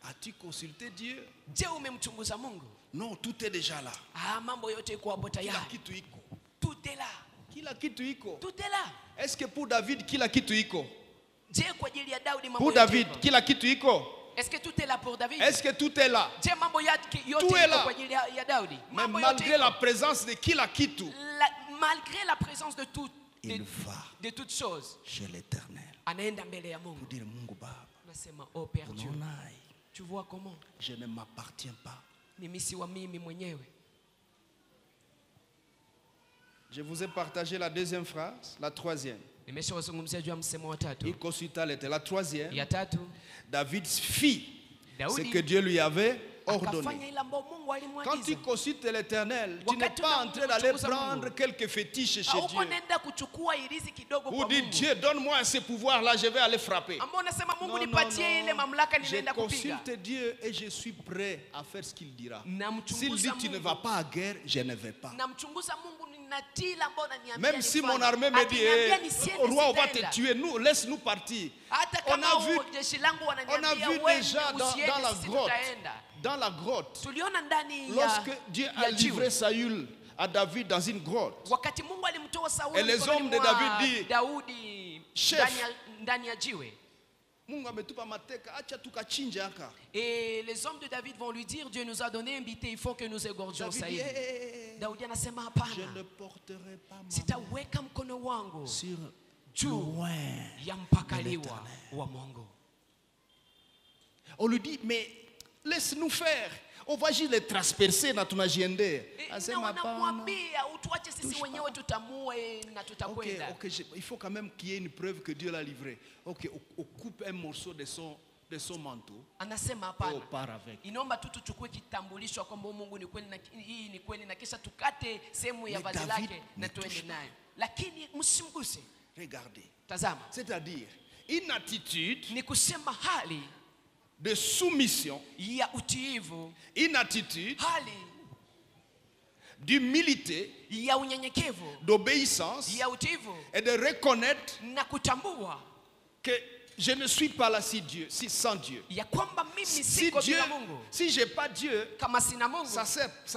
As-tu consulté Dieu? Je, umemchunguza Mungu? Non, tout est déjà là. Mambo yote iko hapo Kila tayari. kitu iko. Tout est là. Kila kitu iko. Tout est là. Est-ce que pour David kila kitu iko? Je, kwa ajili ya Daudi mambo Pour yote David iko? kila kitu iko? Est-ce que tout est là pour David? Est-ce que tout est là? Je, mambo yake yote Tout est iko là. kwa ajili ya Daudi? Mais Mambo yote malgré iko. la présence de kila kitu, Malgré la présence de tout il va de toutes choses, chez l'Éternel anaenda mbele ya Mungu. pour dire Mungu Baba, Nasema, oh Père Dieu, Adonai, tu vois comment je ne m'appartiens pas. mimi si wa mimi mwenyewe. Je vous ai partagé la deuxième phrase, la troisième. Nimeshawazungumzia juu ya msemo wa tatu. Il consulta l'Éternel. La troisième, Ya tatu, David fit ce Daudi que Dieu lui avait ordonné. akafanya ile ambayo Mungu Quand tu alimwagiza. consultes l'Éternel, tu n'es Wakati pas en train d'aller unamchunguza prendre Mungu, quelques fétiches chez Huko Dieu. nenda kuchukua irizi kidogo Ou kwa dire, Mungu. Dieu, donne-moi ce pouvoir-là, je vais aller frapper. Ambao unasema Mungu Non, non, nipatie ile mamlaka non. Je ninaenda kupiga. consulte Dieu et je suis prêt à faire ce qu'il dira. S'il Namchunguza dit tu ne Mungu. vas pas à guerre, je ne vais pas. Namchunguza Mungu, ninatii ile ambayo ananiambia. Même si nifanye. mon armée me dit, Akiniambia nisiende, roi, on va te sitaenda. tuer, nous, laisse-nous partir. Hata On kama a vu, jeshi langu on a wananiambia vu wewe déjà usiende, dans la sisi grotte, tutaenda. dans la grotte, Tuliona ndani lorsque ya Dieu a ya livré jiwe. Saül à David dans une grotte, Wakati Mungu alimtoa Sauli Et les mikononi hommes de mwa David disent, Daudi Chef. ndani ya jiwe. Mungu ametupa mateka, acha tukachinje haka. Et les hommes de David vont lui dire, Dieu nous a donné un buté, il faut que nous égorgions David Saïd. dit, Daudi anasema je hapana, ne porterai pas ma main sitaweka mkono wangu sur juu loin. ya mpakaliwa wa Mungu. On lui dit, mais laisse-nous faire. On va juste les transpercer na tunajiendea. Na Asema hapana. wanamwambia utuache sisi Touche wenyewe tutamue na Ok, tutakwenda. ok, il faut quand même qu'il y ait une preuve que Dieu l'a livré. Ok, on coupe un morceau de son manteau Anasema et on hapana, part avec. inaomba tu tuchukue kitambulisho kwamba Mungu ni kweli na hii ni kweli, na kisha tukate sehemu ya Mais vazi David lake ne na touche tuende pas. nayo, lakini msimguse. Regardez. Tazama, C'est-à-dire une attitude ni kusema hali de soumission, ya utiivu, une attitude hali d'humilité, ya unyenyekevu, d'obéissance ya utiivu et de reconnaître na kutambua que je ne suis pas là sans Dieu. ya kwamba mimi Si siko Dieu, bila Mungu. si j'ai pas Dieu, Kama sina Mungu ça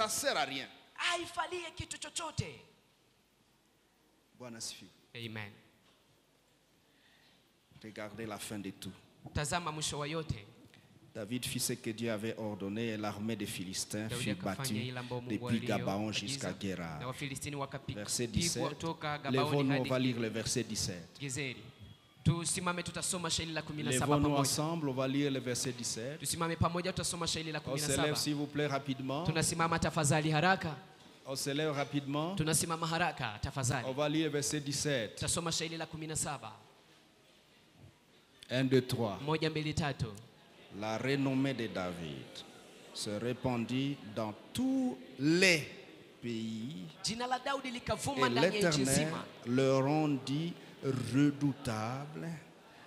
sert à rien. haifalie kitu chochote. Bwana asifiwe. Amen. Regardez la fin de tout. Tazama mwisho wa yote. David fit ce que Dieu avait ordonné et l'armée des Philistins Daudi fut akafanya battue ile ambayo Mungu depuis Gabaon jusqu'à aliyoagiza, Gerar. na Wafilistini Verset wakapigwa 17. toka Gabaoni Lèvons-nous, on va hadi lire le verset 17. Gezeri. Tusimame tutasoma shairi la 17 Lèvons-nous pamoja. ensemble, on va lire le verset 17. Tusimame pamoja tutasoma shairi la On se lève 17. s'il vous plaît rapidement. Tunasimama tafadhali haraka. On se lève rapidement. Tunasimama haraka On tafadhali. va lire le verset 17. Tutasoma shairi la 17. 1, 2, 3. 1, 2, 3. La renommée de David se répandit dans tous les pays Jina la Daudi et likavuma ndani ya nchi l'Éternel nzima. le rendit redoutable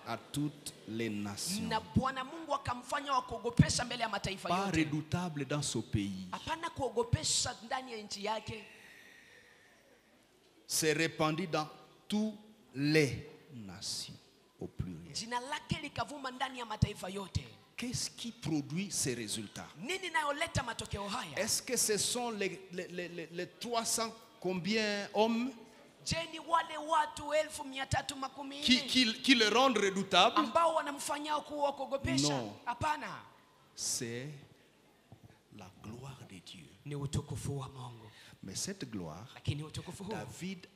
à toutes les nations. Na Bwana Mungu akamfanya wa kuogopesha mbele ya mataifa yote. Pas redoutable dans ce pays. Hapana kuogopesha ndani ya nchi yake. C'est répandu dans toutes les nations au pluriel. Jina lake likavuma ndani ya mataifa yote. Qu'est-ce qui produit ces résultats? Nini inayoleta matokeo haya? Est-ce que ce sont les 300 combien hommes Je, ni wale watu 1314 qui le rendent redoutable? ambao wanamfanyao kuwa kuogopesha? Non. Hapana. C'est la gloire de Dieu. Ni utukufu wa Mungu. Mais cette gloire, Lakini utukufu huu, David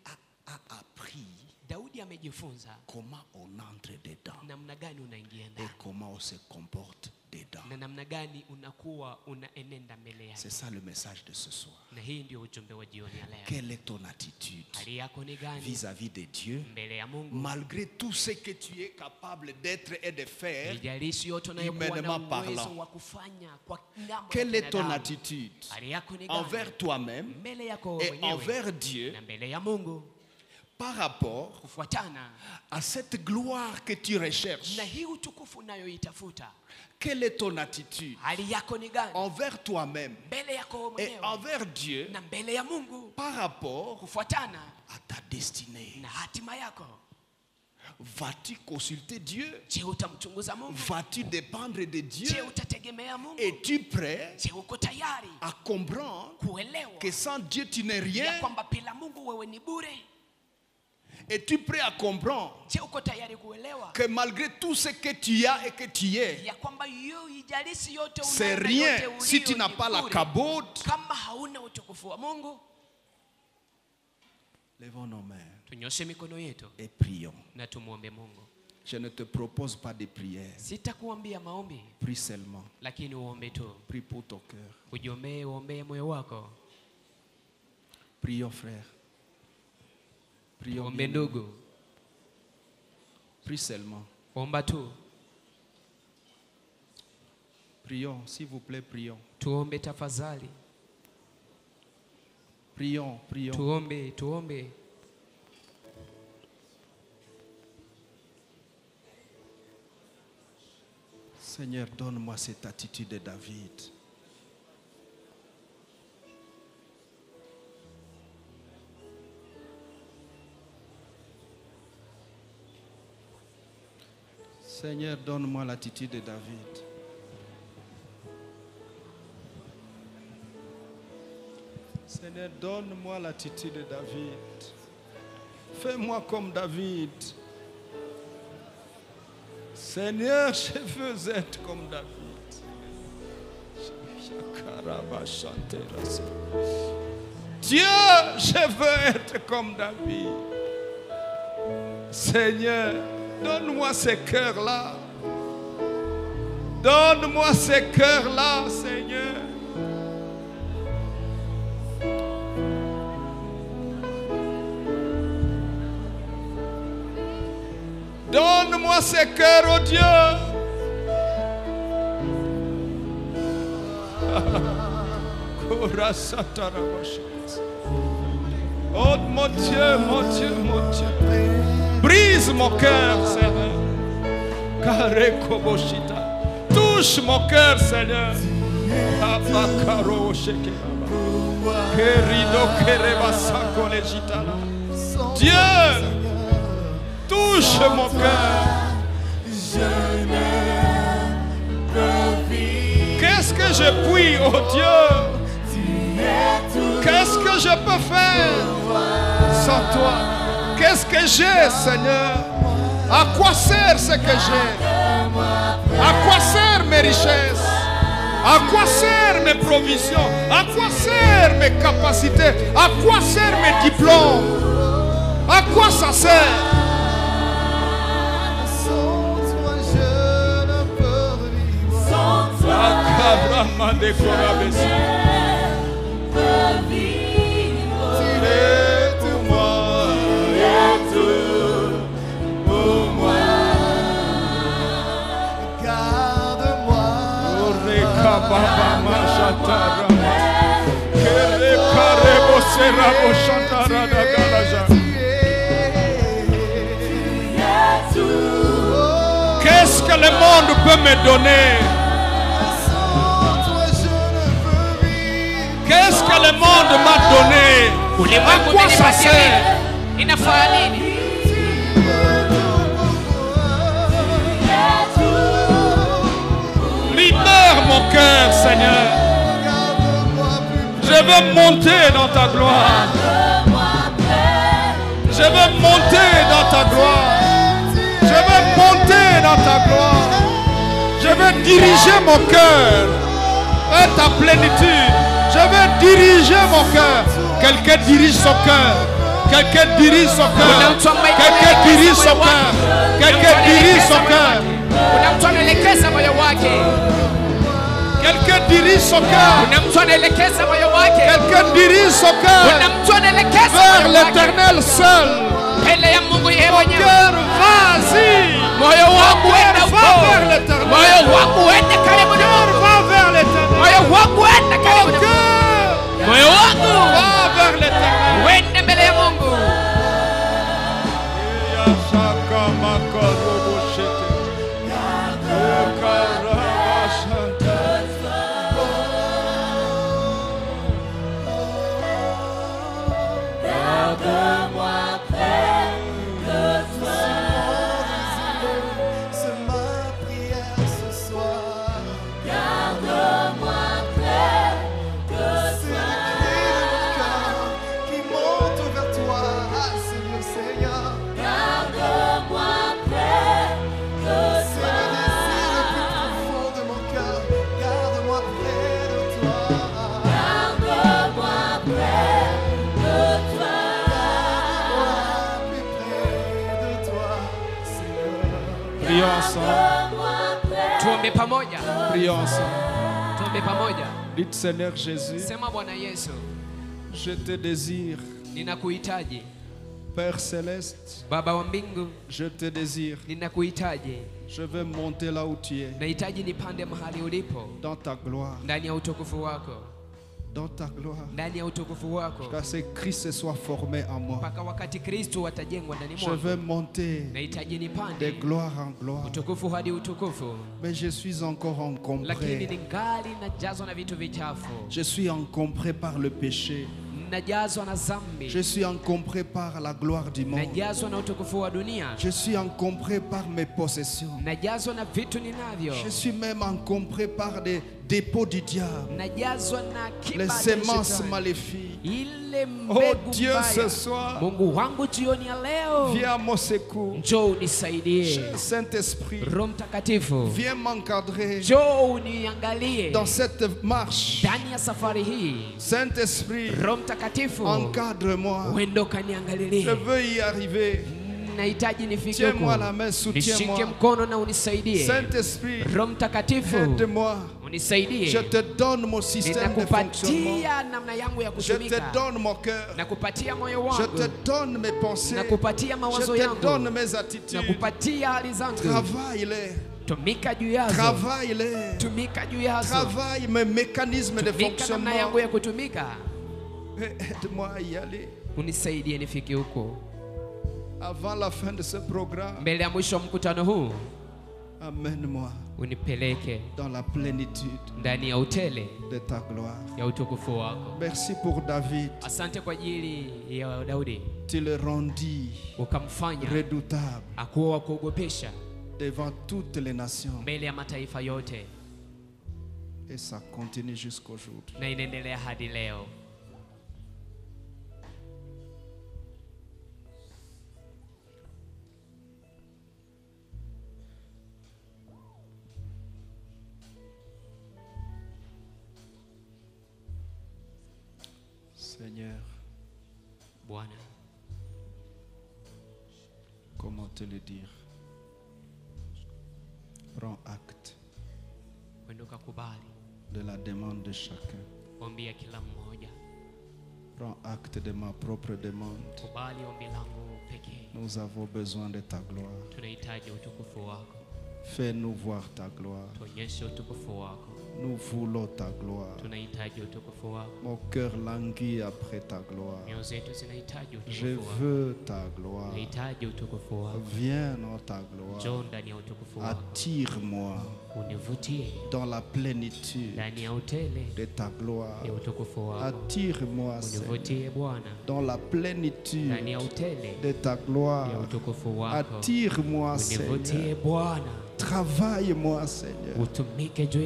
a appris Daudi amejifunza comment on entre dedans namna gani unaingia et ndani comment on se comporte dedans. na namna gani unakuwa unaenenda mbele yake. C'est ça le message de ce soir. Na hii ndio ujumbe wa jioni ya leo. Quelle est ton attitude Hali yako ni gani vis-à-vis de Dieu? mbele ya Mungu? Malgré tout ce que tu es capable d'être et de faire, Haijalishi yote unayokuwa na humainement uwezo parlant. wa kufanya kwa ngambo Quelle ya est ton binadamu. attitude Hali yako ni gani envers toi-même mbele yako et mwenyewe envers Dieu na mbele ya Mungu par rapport kufuatana à cette gloire que tu recherches? na hii utukufu unayoitafuta? Quelle est ton attitude Hali yako ni gani envers toi-même mbele yako et mwenyewe envers Dieu na mbele ya Mungu par rapport kufuatana à ta destinée? na hatima yako? Vas-tu consulter Dieu? Je, utamchunguza Mungu? Vas-tu dépendre de Dieu? Je, utategemea Mungu? Es-tu prêt Je, uko tayari à comprendre kuelewa que sans Dieu tu n'es rien? ya kwamba bila Mungu wewe ni bure? Es-tu prêt à comprendre Je, uko tayari kuelewa que malgré tout ce que tu as et que tu es, ya kwamba ijalishi yote c'est unayo na rien yote ulio si tu n'as ni pas la bure cabote? kama hauna utukufu wa Mungu? Lèvons nos mains Tunyoshe mikono yetu et prions. na tumuombe Mungu. Je ne te propose pas de prière. Sitakuambia maombi, Prie seulement. lakini uombe tu. Prie pour ton cœur. Ujiombee, uombee moyo wako. Prions, frère. Prions. Uombe bien. ndugu. Prie seulement. Omba tu. Prions, s'il vous plaît, prions. Tuombe tafadhali. Prions, prions. Tuombe. Seigneur, donne-moi cette attitude de David. Seigneur, donne-moi l'attitude de David. Seigneur, donne-moi l'attitude de David. Fais-moi comme David. Seigneur, je veux être comme David. Dieu, je veux être comme David. Seigneur, donne-moi ce cœur-là. Donne-moi ce cœur-là, Seigneur. Donne-moi ce cœur, oh Dieu. Oh mon Dieu, mon Dieu, mon Dieu. Brise mon cœur, Seigneur. Touche mon cœur, Seigneur. Dieu, touche mon cœur. Qu'est-ce que je puis, oh Dieu? Qu'est-ce que je peux faire sans toi? Qu'est-ce que j'ai, Seigneur? À quoi sert ce que j'ai? À quoi servent mes richesses? À quoi servent mes provisions? À quoi servent mes capacités? À quoi servent mes diplômes? À quoi ça sert? que le monde peut me donner? Qu'est-ce que le monde m'a donné? À quoi ça sert? Libère mon cœur, Seigneur. Je veux monter dans ta gloire. Je veux monter dans ta gloire. Je veux monter dans ta gloire. Je veux diriger mon cœur à ta plénitude. Je veux diriger mon cœur. Quelqu'un dirige son cœur. Quelqu'un dirige son cœur. Quelqu'un dirige son cœur. Quelqu'un dirige son cœur. Quelqu'un dirige son cœur. Quelqu'un dirige son cœur vers l'éternel seul. Mon cœur, vas-y. Mon cœur va vers l'éternel. Mon cœur va vers l'éternel. Mon cœur va vers l'éternel. Prions ensemble. Dites Seigneur Jésus, je te désire. Père céleste, je te désire. Je veux monter là où tu es. Dans ta gloire. Dans ta gloire. Jusqu'à ce que Christ soit formé en moi. Je veux monter de gloire en gloire. Mais je suis encore encombré. Je suis encombré par le péché. Je suis encombré par la gloire du monde. Je suis encombré par mes possessions. Je suis même encombré par des dépôts du diable. Les semences maléfiques. Oh Dieu, ce soir, viens à mon secours. Saint-Esprit, viens m'encadrer dans cette marche. Saint-Esprit, encadre-moi. Je veux y arriver. Tiens-moi la main, soutiens-moi. Saint-Esprit, aide-moi. Je te donne mon système de fonctionnement. Je te donne mon cœur. Je te donne mes pensées. Je te donne mes attitudes. Travaille-les. Travaille-les. Travaille mes mécanismes de fonctionnement. Aide-moi à y aller. Avant la fin de ce programme, amène-moi dans la plénitude de ta gloire. Merci pour David. Tu le rendis redoutable devant toutes les nations. Et ça continue jusqu'aujourd'hui. Seigneur, comment te le dire? Prends acte de la demande de chacun. Prends acte de ma propre demande. Nous avons besoin de ta gloire. Fais-nous voir ta gloire. Nous voulons ta gloire. Mon cœur languit après ta gloire. Je veux ta gloire. Viens dans ta gloire. Attire-moi dans la plénitude de ta gloire. Attire-moi, Seigneur, dans la plénitude de ta gloire. Attire-moi, Seigneur. Travaille-moi, Seigneur.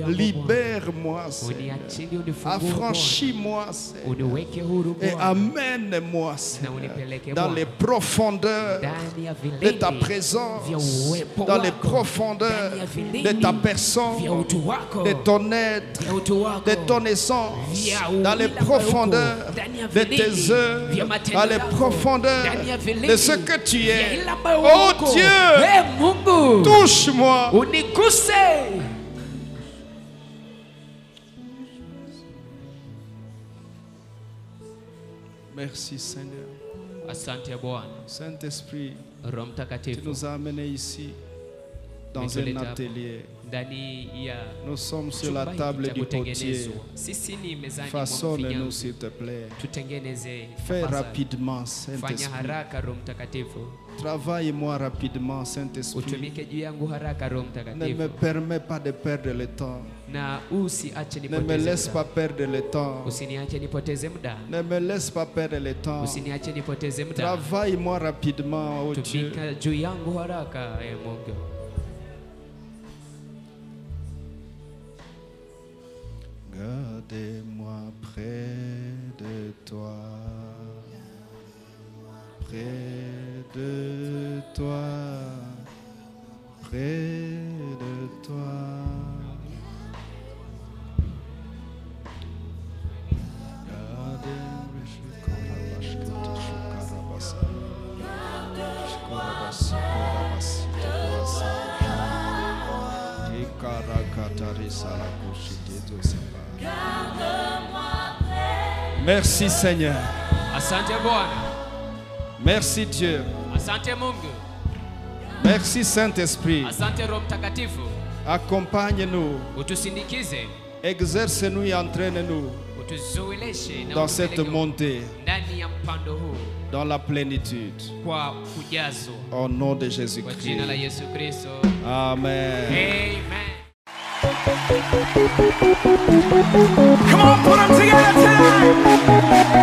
Libère-moi, Seigneur. Affranchis-moi, Seigneur. Et amène-moi, Seigneur, dans les profondeurs de ta présence, dans les profondeurs de ta personne, de ton être, de ton essence, dans les profondeurs de tes œuvres, dans les profondeurs de ce que tu es. Oh Dieu, touche-moi. Unikuse. Merci Seigneur. Asante Bwana. Saint-Esprit, tu nous as amenés ici dans un atelier. Nous sommes sur la table du potier. Façonne-nous s'il te plaît. Fais rapidement, Saint-Esprit. Travaille-moi rapidement, Saint-Esprit. Ne me permets pas de perdre le temps. Ne me laisse pas perdre le temps. Ne me laisse pas perdre le temps. Travaille-moi rapidement, oh Dieu. Gardez-moi près de toi, près de toi, près de toi. Merci Seigneur. Asante Bwana. Merci Dieu. Asante Mungu. Merci Saint-Esprit. Asante Roho Mtakatifu. Accompagne-nous. Utusindikize. Exerce-nous et entraîne-nous Utuzuileshe na dans cette montée, ndani ya mpando huu dans la plénitude. Kwa kujazo. Au nom de Kwa Jésus-Christ. jina la Yesu Kristo. Amen. Amen. Come on, put them together tonight.